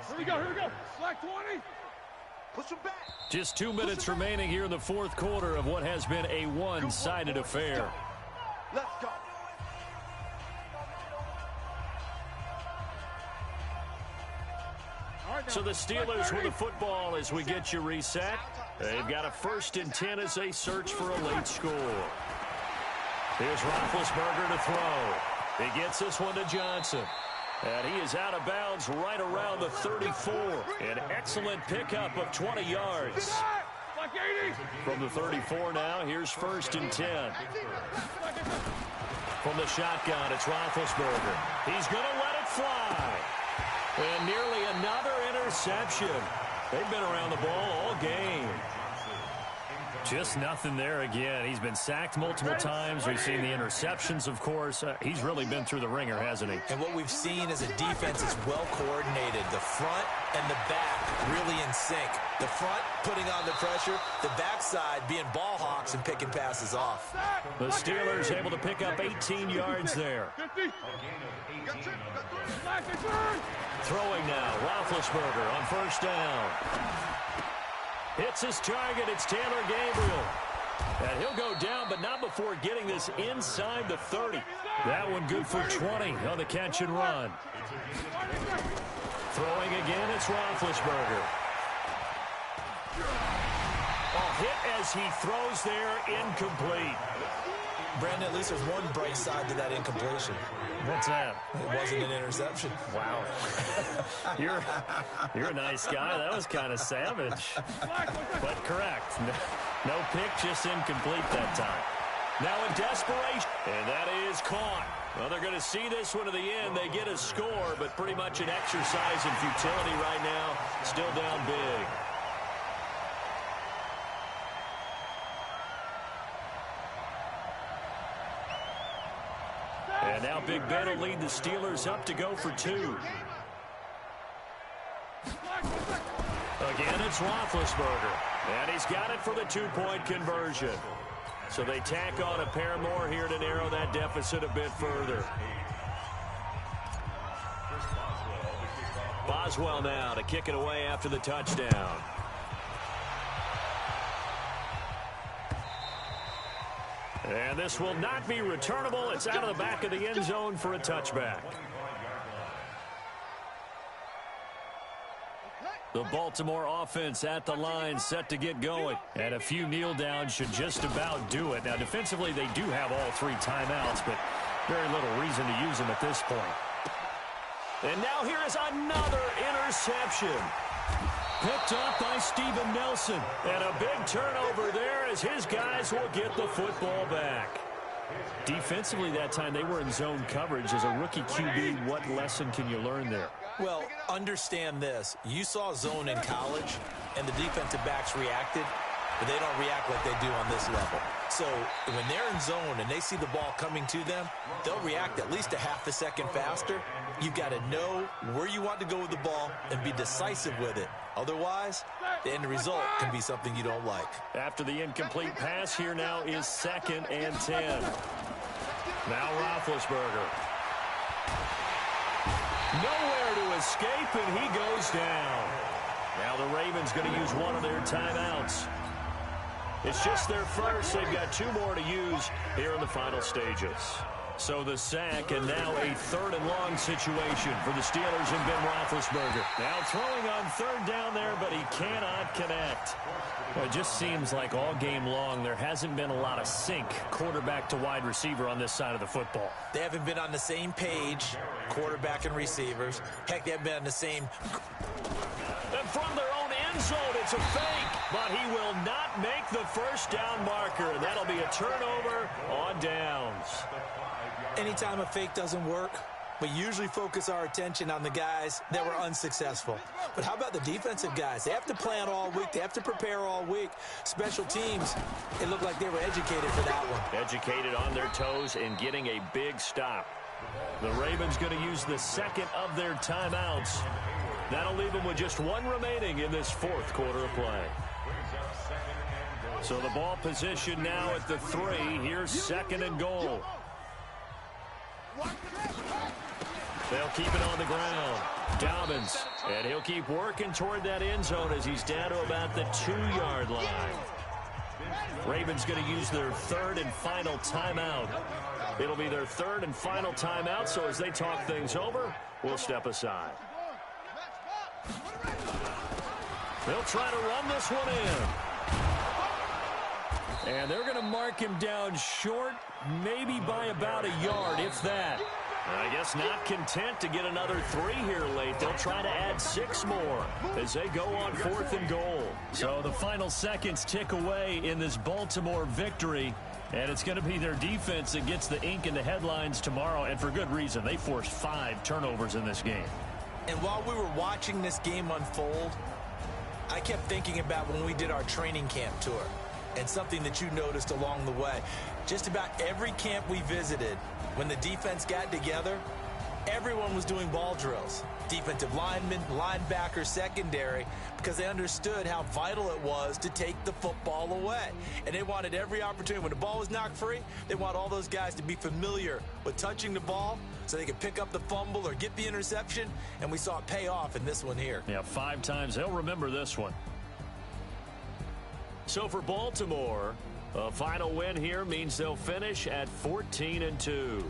F: Here we go. Slack 20. Push him back.
B: Just 2 minutes remaining here in the 4th quarter of what has been a one-sided affair.
F: Let's go.
B: So the Steelers with the football as we get you reset. They've got a 1st and 10 as they search for a late score. Here's Roethlisberger to throw. He gets this one to Johnson. And he is out of bounds right around the 34. An excellent pickup of 20 yards. From the 34 now, here's 1st and 10. From the shotgun, it's Roethlisberger. He's going to let it fly. And nearly another interception. They've been around the ball all game. Just nothing there again. He's been sacked multiple times. We've seen the interceptions, of course. He's really been through the ringer, hasn't he?
D: And what we've seen as a defense is well coordinated. The front and the back really in sync. The front putting on the pressure, the backside being ball hawks and picking passes off.
B: The Steelers able to pick up 18 yards there. Throwing now, Roethlisberger on 1st down. Hits his target, it's Taylor Gabriel. And he'll go down, but not before getting this inside the 30. That one good for 20 on the catch and run. Throwing again, it's Roethlisberger. A hit as he throws there, incomplete.
D: Brandon, at least there's one bright side to that incompletion.
B: What's that?
D: It wasn't an interception.
B: Wow. You're a nice guy. That was kind of savage. But correct. No pick, just incomplete that time. Now in desperation. And that is caught. Well, they're going to see this one to the end. They get a score, but pretty much an exercise in futility right now. Still down big. And now Big Ben will lead the Steelers up to go for 2. Again, it's Roethlisberger. And he's got it for the 2-point conversion. So they tack on a pair more here to narrow that deficit a bit further. Boswell now to kick it away after the touchdown. And this will not be returnable. It's out of the back of the end zone for a touchback. The Baltimore offense at the line set to get going. And a few kneel downs should just about do it. Now, defensively, they do have all 3 timeouts, but very little reason to use them at this point. And now here is another interception. Picked up by Steven Nelson. And a big turnover there as his guys will get the football back. Defensively that time, they were in zone coverage. As a rookie QB, what lesson can you learn there?
D: Well, understand this. You saw zone in college, and the defensive backs reacted, but they don't react like they do on this level. So when they're in zone and they see the ball coming to them, they'll react at least a half a second faster. You've got to know where you want to go with the ball and be decisive with it. Otherwise, the end result can be something you don't like.
B: After the incomplete pass, here now is 2nd and 10. Now Roethlisberger. Nowhere to escape, and he goes down. Now the Ravens going to use one of their timeouts. It's just their first. They've got 2 more to use here in the final stages. So the sack, and now a 3rd and long situation for the Steelers and Ben Roethlisberger. Now throwing on 3rd down there, but he cannot connect. Well, it just seems like all game long there hasn't been a lot of sync quarterback to wide receiver on this side of the football.
D: They haven't been on the same page, quarterback and receivers. Heck, they haven't been on the same.
B: And from their own end zone, it's a fake, but he will not make the first down marker. And that'll be a turnover on downs.
D: Anytime a fake doesn't work, we usually focus our attention on the guys that were unsuccessful. But how about the defensive guys? They have to plan all week. They have to prepare all week. Special teams, it looked like they were educated for that one.
B: Educated on their toes and getting a big stop. The Ravens going to use the 2nd of their timeouts. That'll leave them with just 1 remaining in this 4th quarter of play. So the ball position now at the 3. Here's 2nd and goal. They'll keep it on the ground. Dobbins, and he'll keep working toward that end zone as he's down to about the 2-yard line. Ravens going to use their 3rd and final timeout. It'll be their 3rd and final timeout, so as they talk things over, we'll step aside. They'll try to run this one in. And they're going to mark him down short, maybe by about a yard, if that. I guess not content to get another 3 here late. They'll try to add 6 more as they go on 4th and goal. So the final seconds tick away in this Baltimore victory. And it's going to be their defense that gets the ink in the headlines tomorrow, and for good reason. They forced 5 turnovers in this game.
D: And while we were watching this game unfold, I kept thinking about when we did our training camp tour and something that you noticed along the way. Just about every camp we visited, when the defense got together, everyone was doing ball drills. Defensive linemen, linebackers, secondary, because they understood how vital it was to take the football away. And they wanted every opportunity. When the ball was knocked free, they want all those guys to be familiar with touching the ball so they could pick up the fumble or get the interception, and we saw it pay off in this one here.
B: Yeah, 5 times. They'll remember this one. So for Baltimore, a final win here means they'll finish at 14-2.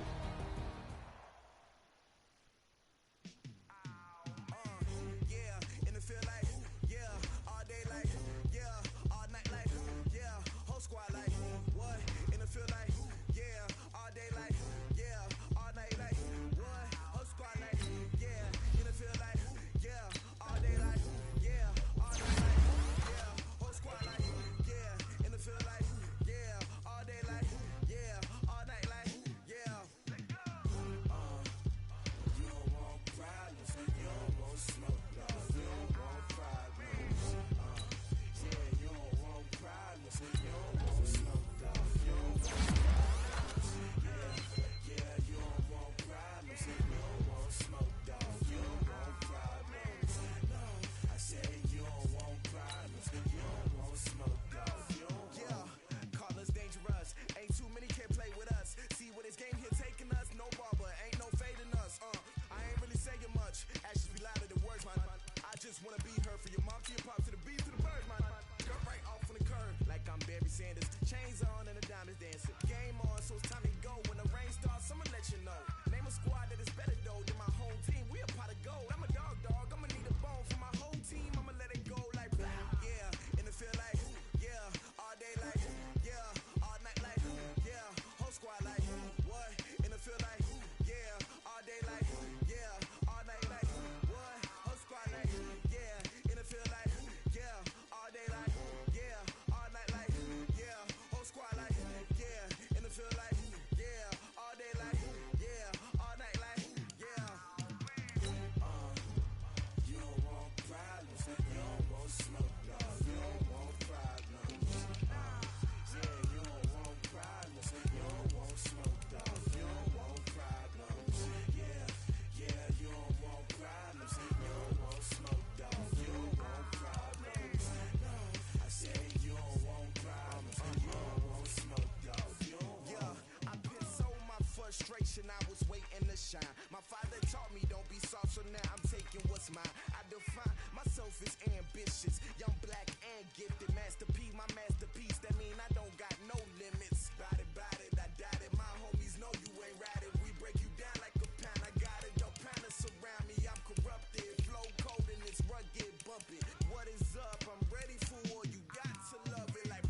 A: smile. I define myself as ambitious, young, black, and gifted. Master P, my masterpiece. That mean I don't got no limits. Bout it, I doubt it. My homies know you ain't ratted. We break you down like a pound. I got it, don't pound us around me. I'm corrupted, flow cold and it's rugged, bumping. What is up? I'm ready for war. You got to love it like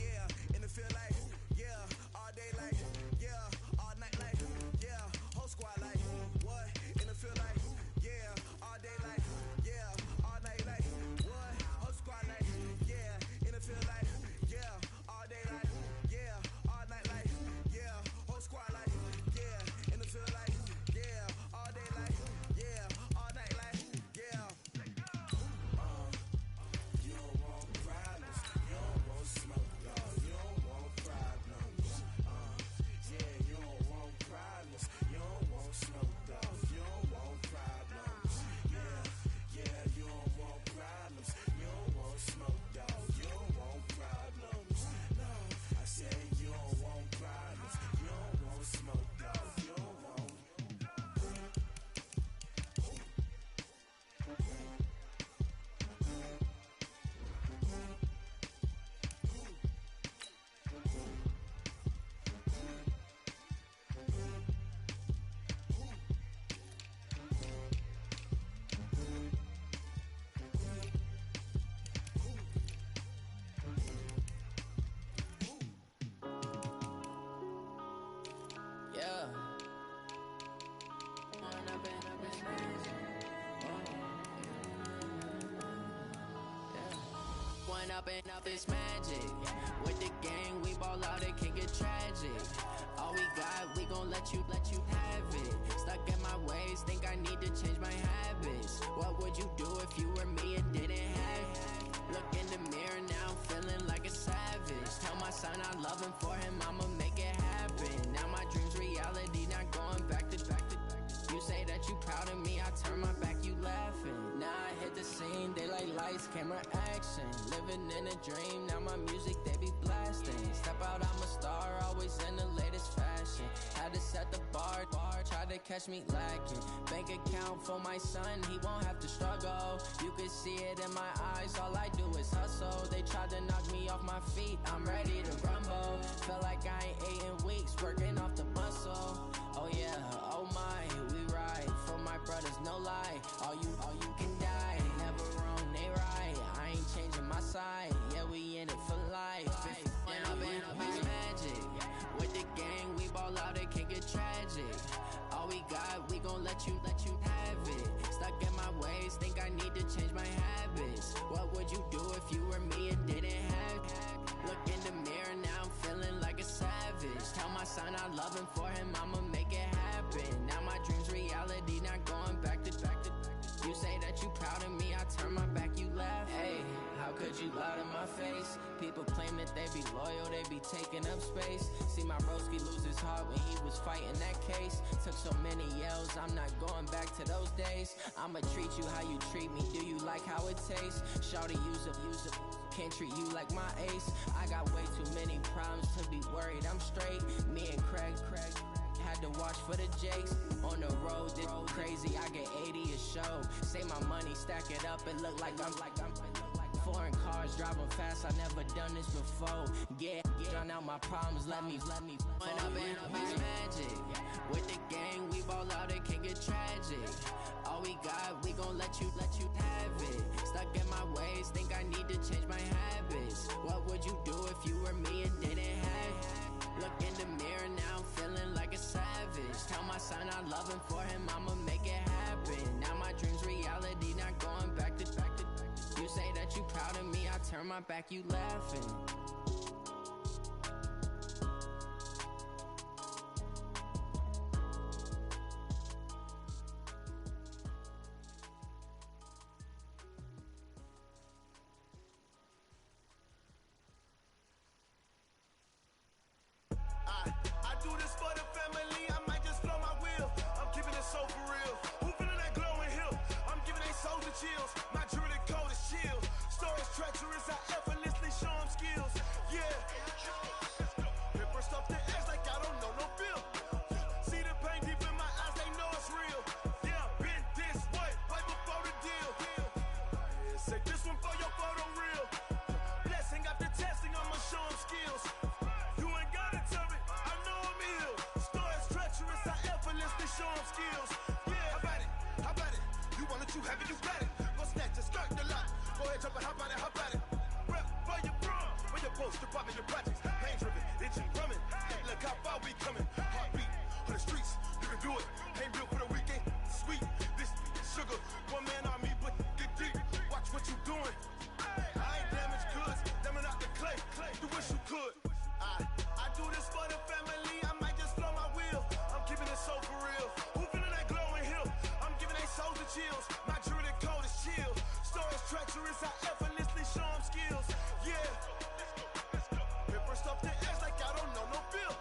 A: yeah, and it feel like yeah, all day like yeah, all night like yeah, whole squad like what? And it feel like yeah, all day like yeah, all night like what? Whole squad like yeah, and it feel like yeah, all day like yeah, all night like yeah, whole squad like yeah, and it feel like yeah, all day like yeah, all night like yeah. You don't want problems, you don't want smoke, dog. You don't want problems. Yeah, you don't want problems, you don't want smoke, dog. You don't want problems. Yeah, you don't want problems, you don't want smoke, dog. You don't want problems. No, I said you don't want problems, you don't want smoke, dog. You don't want.
H: Yeah. One up and up is magic. With the gang, we ball out, it can get tragic. All we got, we gon' let you have it. Stuck in my ways, think I need to change my habits. What would you do if you were me and didn't have it? Look in the mirror now, feeling like a savage. Tell my son I love him, for him I'ma make it happen. Now my dream's reality, not going back to. You say that you proud of me, I turn my back, you laughing. Now I hit the scene, daylight lights, camera action. Living in a dream, now my music they be blasting. Step out, I'm a star, always in the latest fashion. Had to set the bar, try to catch me lacking. Bank account for my son, he won't have to struggle. You can see it in my eyes, all I do is hustle. They tried to knock me off my feet, I'm ready to rumble. Feel like I ain't ate in weeks, working off the muscle. Oh yeah, oh my, we ride for my brothers, no lie. All you can die, never wrong, they right. I ain't changing my side, yeah, we in it for life. If up is magic. With the gang, we ball out, it can get tragic. All we got, we gon' let you have it. Stuck in my ways, think I need to change my habits. What would you do if you were me and didn't have it? Look in the mirror now, I'm feeling like a savage. Tell my son I love him, for him I'ma make it happen. Now my dream's reality, not going back to. You say that you proud of me, I turn my back, you laugh. Hey, how could you lie to my face? People claim that they be loyal, they be taking up space. See my broski lose his heart when he was fighting that case. Took so many yells, I'm not going back to those days. I'ma treat you how you treat me, do you like how it tastes? Shawty, use it, can't treat you like my ace. I got way too many problems to be worried, I'm straight. Me and Craig had to watch for the Jakes. On the road, this crazy, I get 80 a show. Say my money, stack it up, it look like I'm foreign cars, driving fast, I never done this before. Get drown out my problems, let me One up and up is magic. With the gang, we ball out, it can get tragic. All we got, we gon' let you have it. Stuck in my ways, think I need to change my habits. What would you do if you were me and didn't have it? Look in the mirror now, I'm feeling like a savage. Tell my son I love him, for him I'ma make it happen. Now my dream's reality, not going back to. You say that you proud of me, I turn my back, you laughing.
A: I do this for the family, I might just blow my wheel. I'm keeping it so for real. Who feeling that glowing hill? I'm giving they souls the chills. My jewelry cold is chill. Stories treacherous, I effortlessly show them skills. Yeah. Paper stuff the edge like I don't know no feel. See the pain deep in my eyes, they know it's real. Yeah, been this way, way before the deal.
C: Switch up and hop at it. Rep for your bro, for your post, department, your projects. Pain driven, itching, drumming. Hey, look how far we coming. Heartbeat on the streets, you can do it. Ain't built for the weekend. Sweet, this sugar, one man army, but get deep. Watch what you doing. I ain't damaged goods, damn out the clay. You wish you could. I do this for the family. I might just blow my wheel. I'm keeping it so for real. Who feeling that glowing hill? I'm giving they souls the chills. My jewelry code is chill. Stories treacherous, I effortlessly show them skills. Yeah. Paper stuff the edge like I don't know no feel.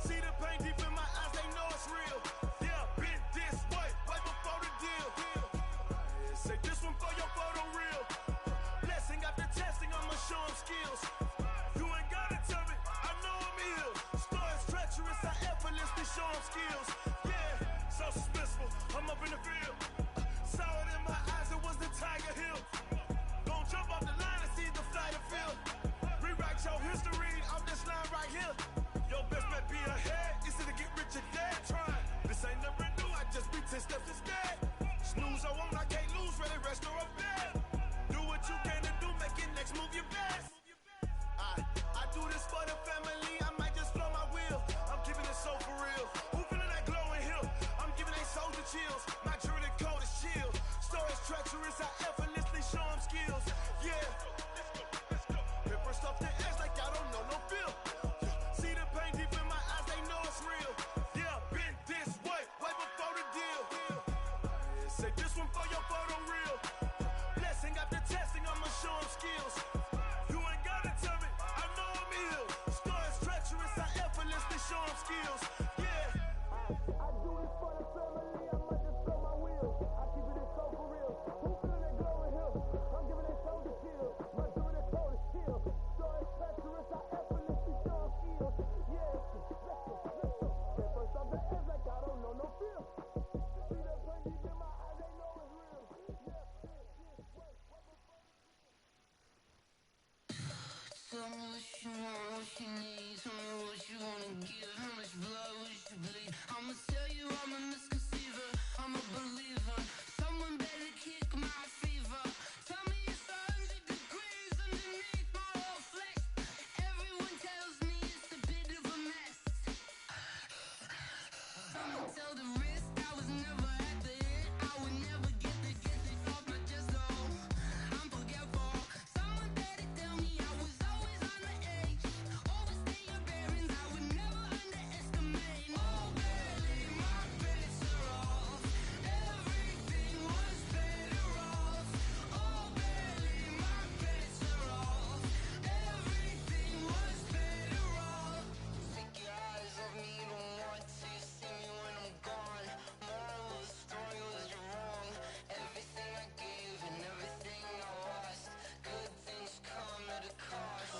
C: See the pain deep in my eyes, they know it's real. Yeah, been this way, right before the deal. Say this one for your photo reel. Blessing after testing, I'ma show them skills. You ain't gotta tell me, I know I'm ill. Stories treacherous, I effortlessly show them skills. Yeah, so suspenseful, I'm up in the field. Saw it in my eyes, it was the Tiger Hill. Don't jump off the line and see the flight of field. Rewrite your history off this line right here. Your best bet be ahead, easy to get rich or dead. Try, this ain't never new, I just be 10 steps instead. Snooze I won't, I can't lose, ready, rest or a bed. Do what you can to do, make it next move your best. I do this for the family, I might just blow my wheel. I'm keeping it so for real. Who feeling that glowing hill? I'm giving they souls the chills. My jewelry code is chill. Stories treacherous, I effortlessly show them skills. Yeah. Paper stuff the edge like I don't know no feel. See the pain deep in my eyes, they know it's real. Yeah, been this way, way before the deal. Say this one for your photo reel. Blessing after testing, I'ma show them skills. You ain't gotta tell me, I know I'm ill. Stories treacherous, I effortlessly show them skills. Yeah. I do this for the family, I might just blow my wheel. I keep it so for real. Who feeling that glowing hill? I'm giving they shoulder chill. My jewelry code is chill. Stories treacherous, I effortlessly show them skills. Yeah, let's go. Paper stuff the edge like I don't know no feel. See that pain deep in my eyes, they know it's real.
H: Tell me what you want, what you need. Tell me what you wanna give. How much blood would you bleed? I'ma tell you I'm a misconceiver. I'm a believer. Someone better kick my fever. Tell me it's 100 degrees underneath my whole flesh. Everyone tells me it's a bit of a mess. I'ma tell the risk I was never at the hit. I would never get it off my chest though. I'm forgetful. Someone better tell me I was always on the edge. Overstay your bearings, I would never underestimate. Oh, barely, my bets are off. Everything was better off. Oh, barely, my bets are off. Everything was better off. Take your eyes off me, you don't want to see me when I'm gone. Moral of the story was you're wrong. Everything I gave and everything I lost. Good things come at a cost.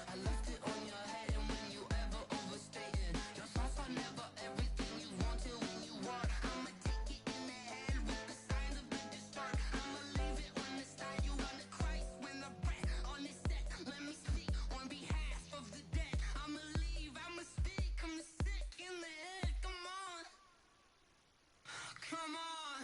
H: I left it on your head, and when you ever overstated, your thoughts are never everything you wanted when you want. I'ma take it in the head with the signs of the distort. I'ma leave it on the side. You want the Christ when the breath on this set. Let me speak on behalf of the dead. I'ma leave, I'ma speak. I'm the sick in the head. Come on, come on.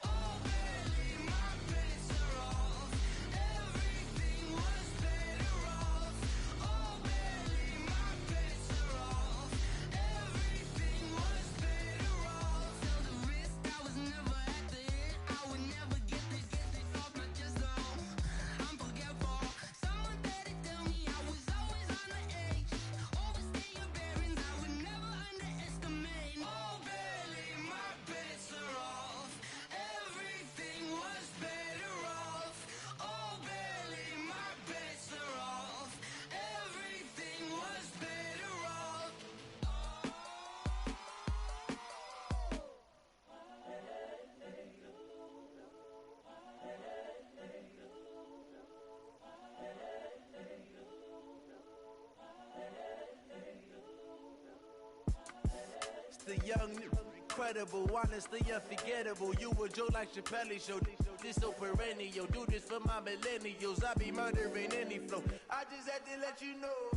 H: Oh, barely, my bets are off. Everything was better off. Oh, barely, my bets are off. Everything was better off. Tell the risk I was never at the hit. I would never get it off my chest though. I'm forgetful. Someone better tell me I was always on the edge. Overstay your bearings, I would never underestimate. Oh, barely, my bets are off. Everything was better off. Oh, barely, my bets are off. Everything was better off.
I: It's the young, incredible, honestly unforgettable. You a Joe like Chappelle show. This so perennial. Do this for my millennials. I be murdering any flow. I just had to let you know.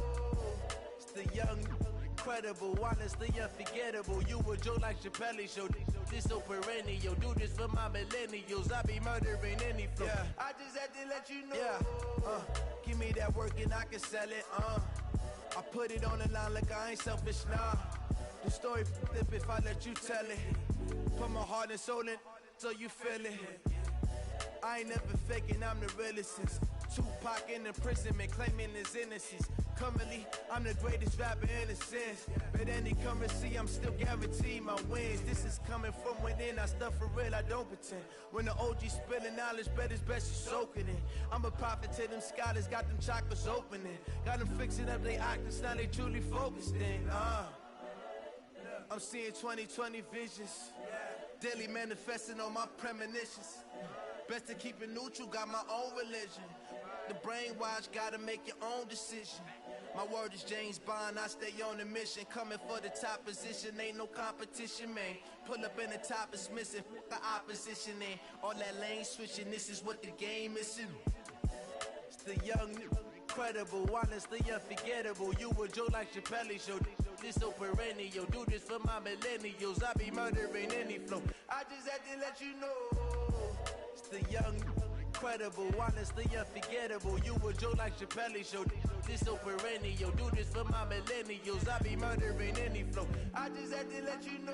I: It's the young, incredible, honestly unforgettable. You a Joe like Chappelle show. This so perennial, do this for my millennials. I be murdering any flow. Yeah. I just had to let you know. Yeah. Give me that work and I can sell it. I put it on the line like I ain't selfish, nah. The story flip if I let you tell it. Put my heart and soul in so you feel it. I ain't never faking, I'm the realest since Tupac in imprisonment, claiming his innocence. Currently, I'm the greatest rapper in a sense. But any currency, I'm still guaranteed my wins. This is coming from within, I stuff for real, I don't pretend. When the OG spilling knowledge, bet it's best you soaking it. I'm a prophet to them scholars, got them chakras opening. Got them fixing up their octaves, now they truly focused in. I'm seeing 2020 visions. Daily manifesting on my premonitions. Best to keep it neutral, got my own religion. The brainwash, gotta make your own decision. My word is James Bond, I stay on a mission. Coming for the top position, ain't no competition, man. Pull up in the top is missing, the opposition ain't. All that lane switching, this is what the game is. It's the young, incredible, honestly unforgettable. You a joke like Chappelle show. This so perennial, do this for my millennials. I be murdering any flow. I just had to let you know. It's the young, incredible, honestly unforgettable. You a joke like Chappelle show. This so perennial, do this for my millennials. I be murdering any flow. I just had to let you know.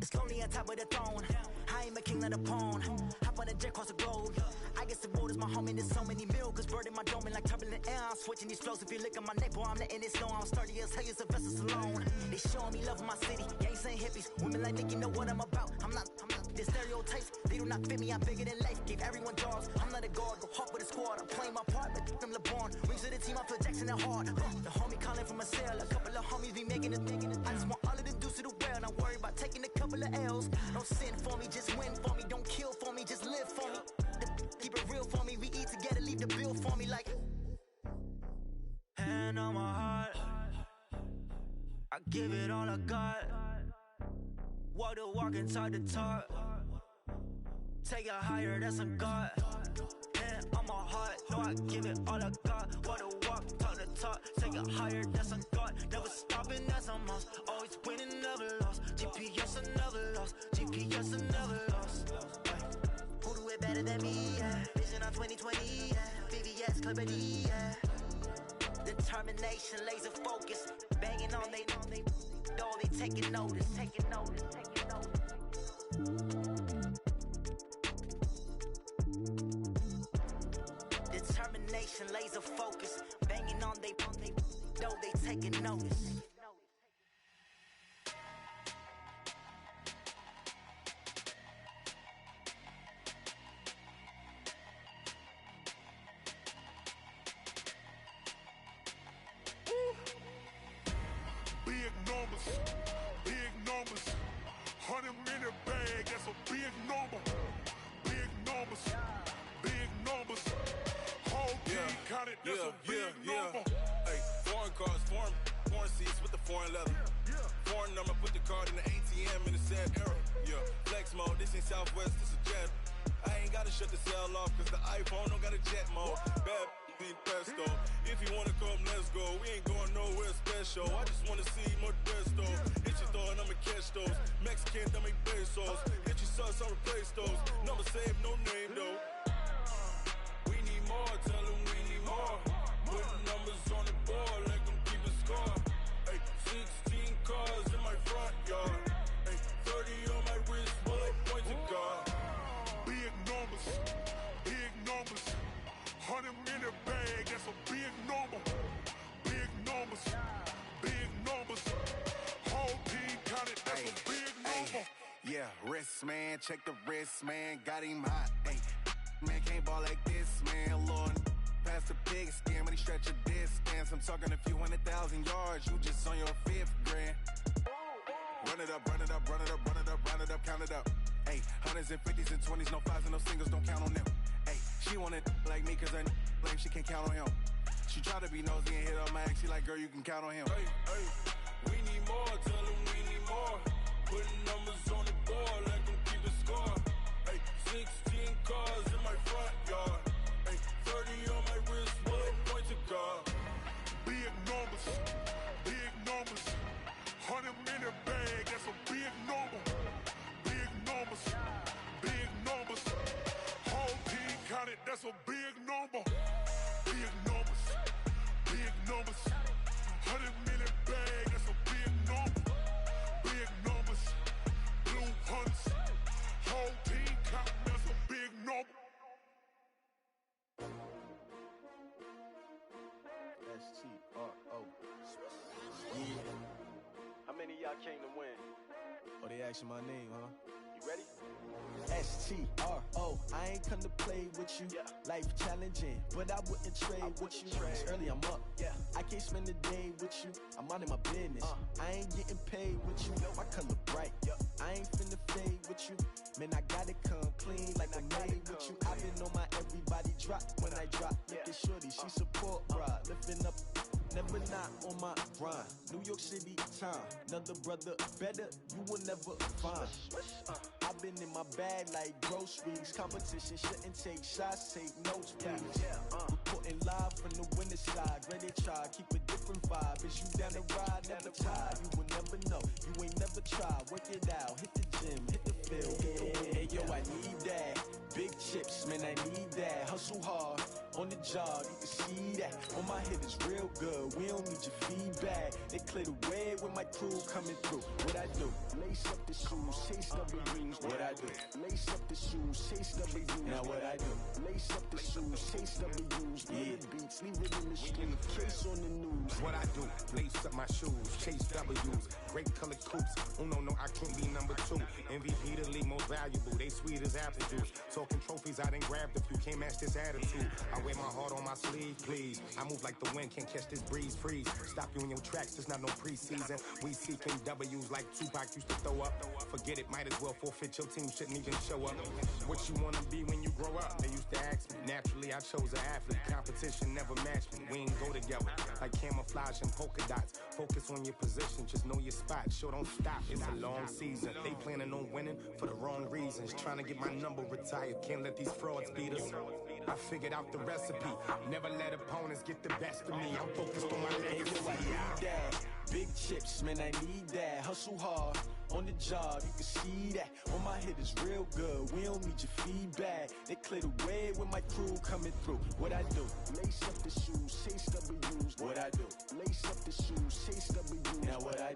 J: It's lonely on top of the throne. I am a king of the pawn. Hop on a jet across the globe. I guess the road is my home and there's so many milkers burning my dome and like turbulent air. I'm switching these flows. If you look at my neck, boy, I'm letting it slow. I'm sturdy as hell, as a vessel alone. They showing me love in my city. Gangs ain't hippies. Women like Nicki know what I'm about. I'm not the stereotypes. They do not fit me. I'm bigger than life. Gave everyone jobs. I'm not a guard. Go hard with a squad. I'm playing my part, but I'm LeBron. Wings of the team. I feel Jackson and hard. The homie calling from a cell. A couple of homies be making it. I just want all of them dudes to the well. Not worry about taking a couple of L's. Don't sin for me, just win for me. Don't kill for me, just live for me. Keep it real for me. We eat together, leave the bill for me like. Hand on my heart, I give it all I got. Walk the walk and talk the talk. Take it higher, that's a God. Hand on my heart, no, I give it all I got. Walk the walk, talk the talk. Take it higher, that's a God. Never stopping, that's a must. Always winning, never lost. GPS, I never lost. GPS, I never lost. Who do it better than me? Yeah. Vision on 2020. Yeah. VVS, Clarity. Yeah. Determination, laser focus. Banging on they door, they taking notice. Taking notice. Taking notice. Determination, laser focus. Banging on they door, they taking notice.
C: Big numbers, 100 minute bag, that's a big number. Big numbers, whole team counted, that's a big number.
K: Hey, foreign cars, foreign seats with the foreign leather. Foreign number, put the card in the ATM in the sad era. Yeah, flex mode, this ain't Southwest, this is jet. I ain't gotta shut the cell off, cause the iPhone don't got a jet mode. Bad beat pesto. If you wanna come, let's go. We ain't going nowhere special. I just wanna see more desto. Hit your thought, I'ma catch those. Mexican, I make pesos. Hit your sus, I'll replace those. Number save, no name though. We need more, tell them we need more. Put numbers on the board, let them keep a score. Hey, 16 cars in my front yard. Hey, 30 on my wrist, bullet point to God.
C: Big numbers, 100 minute bag, that's a big number. Big numbers, whole team counted, that's a big number.
L: Yeah, wrist man, check the wrist man, got him hot. Man can't ball like this, man. Lord, past the pig skin, when he stretch a distance. I'm talking a few 100,000 yards, you just on your 5th grand. Run it up, run it up, run it up, run it up, run it up, count it up. Hey, hundreds and 50s and 20s, no 5s and no singles, don't count on them. Hey, she want it like me, cause I like she can count on him. She try to be nosy and hit up my ex, she like, girl, you can count on him.
K: Hey, hey, we need more, tell them we need more. Putting numbers on the board, let them keep the score. Hey, 16 cars in my front yard. Hey, 30 on my wrist, one point to God.
C: Big numbers, 100 minute bag, that's a big number. Big numbers, whole team counted, that's a big number. Big numbers, 100 minute bag, that's a big number. Big numbers, blue hunts, whole team counting, that's a big number.
I: S-T-R-O. Yeah. How many of y'all came to win? Oh, they asking my name, huh? You ready? S-T-R-O. I ain't come to play with you. Yeah. Life challenging, but I wouldn't trade with you. It's early, I'm up. Yeah. I can't spend the day with you. I'm out of my business. I ain't getting paid with you. My color bright. I ain't finna fade with you. Man, I gotta come clean like I made with you. I've been on my everybody drop when I drop. Look at shorty, she support ride. Lifting up, never not on my grind. New York City time, another brother better, you will never find. I've been in my bag like groceries. Competition shouldn't take shots, take notes, please. Reporting live from the winning side. Ready to try, keep a different vibe. Is you down the ride, never tired. You will never know, you ain't never tried. Work it out, hit the gym, hit the field. Hey yo, I need that. Big chips, man, I need that. Hustle hard, on the job, you can see that. On my hit is real good, we don't need your feedback. They clear the way with my crew coming through. What I do? Lace up the shoes, chase W's. What I do? Lace up the shoes, chase W's. Now what I do? Lace up the shoes, chase W's. Yeah, beats, leave it in the street, case on the news.
M: What I do? Lace up my shoes, chase W's. Great colored coops. Oh no, I can't be number 2. MVP the league most valuable. They sweet as apple juice. Talking trophies, I done grabbed a few. Can't match this attitude. I wear my heart on my sleeve, please. I move like the wind, can't catch this breeze, freeze. Stop you in your tracks, there's not no preseason. We seeking W's like Tupac used to throw up. Forget it, might as well forfeit. Your team shouldn't even show up. What you wanna be when you grow up? They used to ask me. Naturally, I chose an athlete. Competition never matched me. We ain't go together like camouflage and polka dots. Focus on your position, just know your spot. Sure, don't stop, it's a long season. They planning on winning for the wrong reasons. Trying to get my number retired, can't let these frauds beat us. I figured out the recipe. Never let opponents get the best of me. I'm focused on my legacy.
I: I need that. Big chips, man, I need that. Hustle hard, on the job, you can see that. On my hit is real good, we don't need your feedback. They clear the way with my crew coming through. What I do? Lace up the shoes, chase W's. What I do? Lace up the shoes, chase W's. Now what I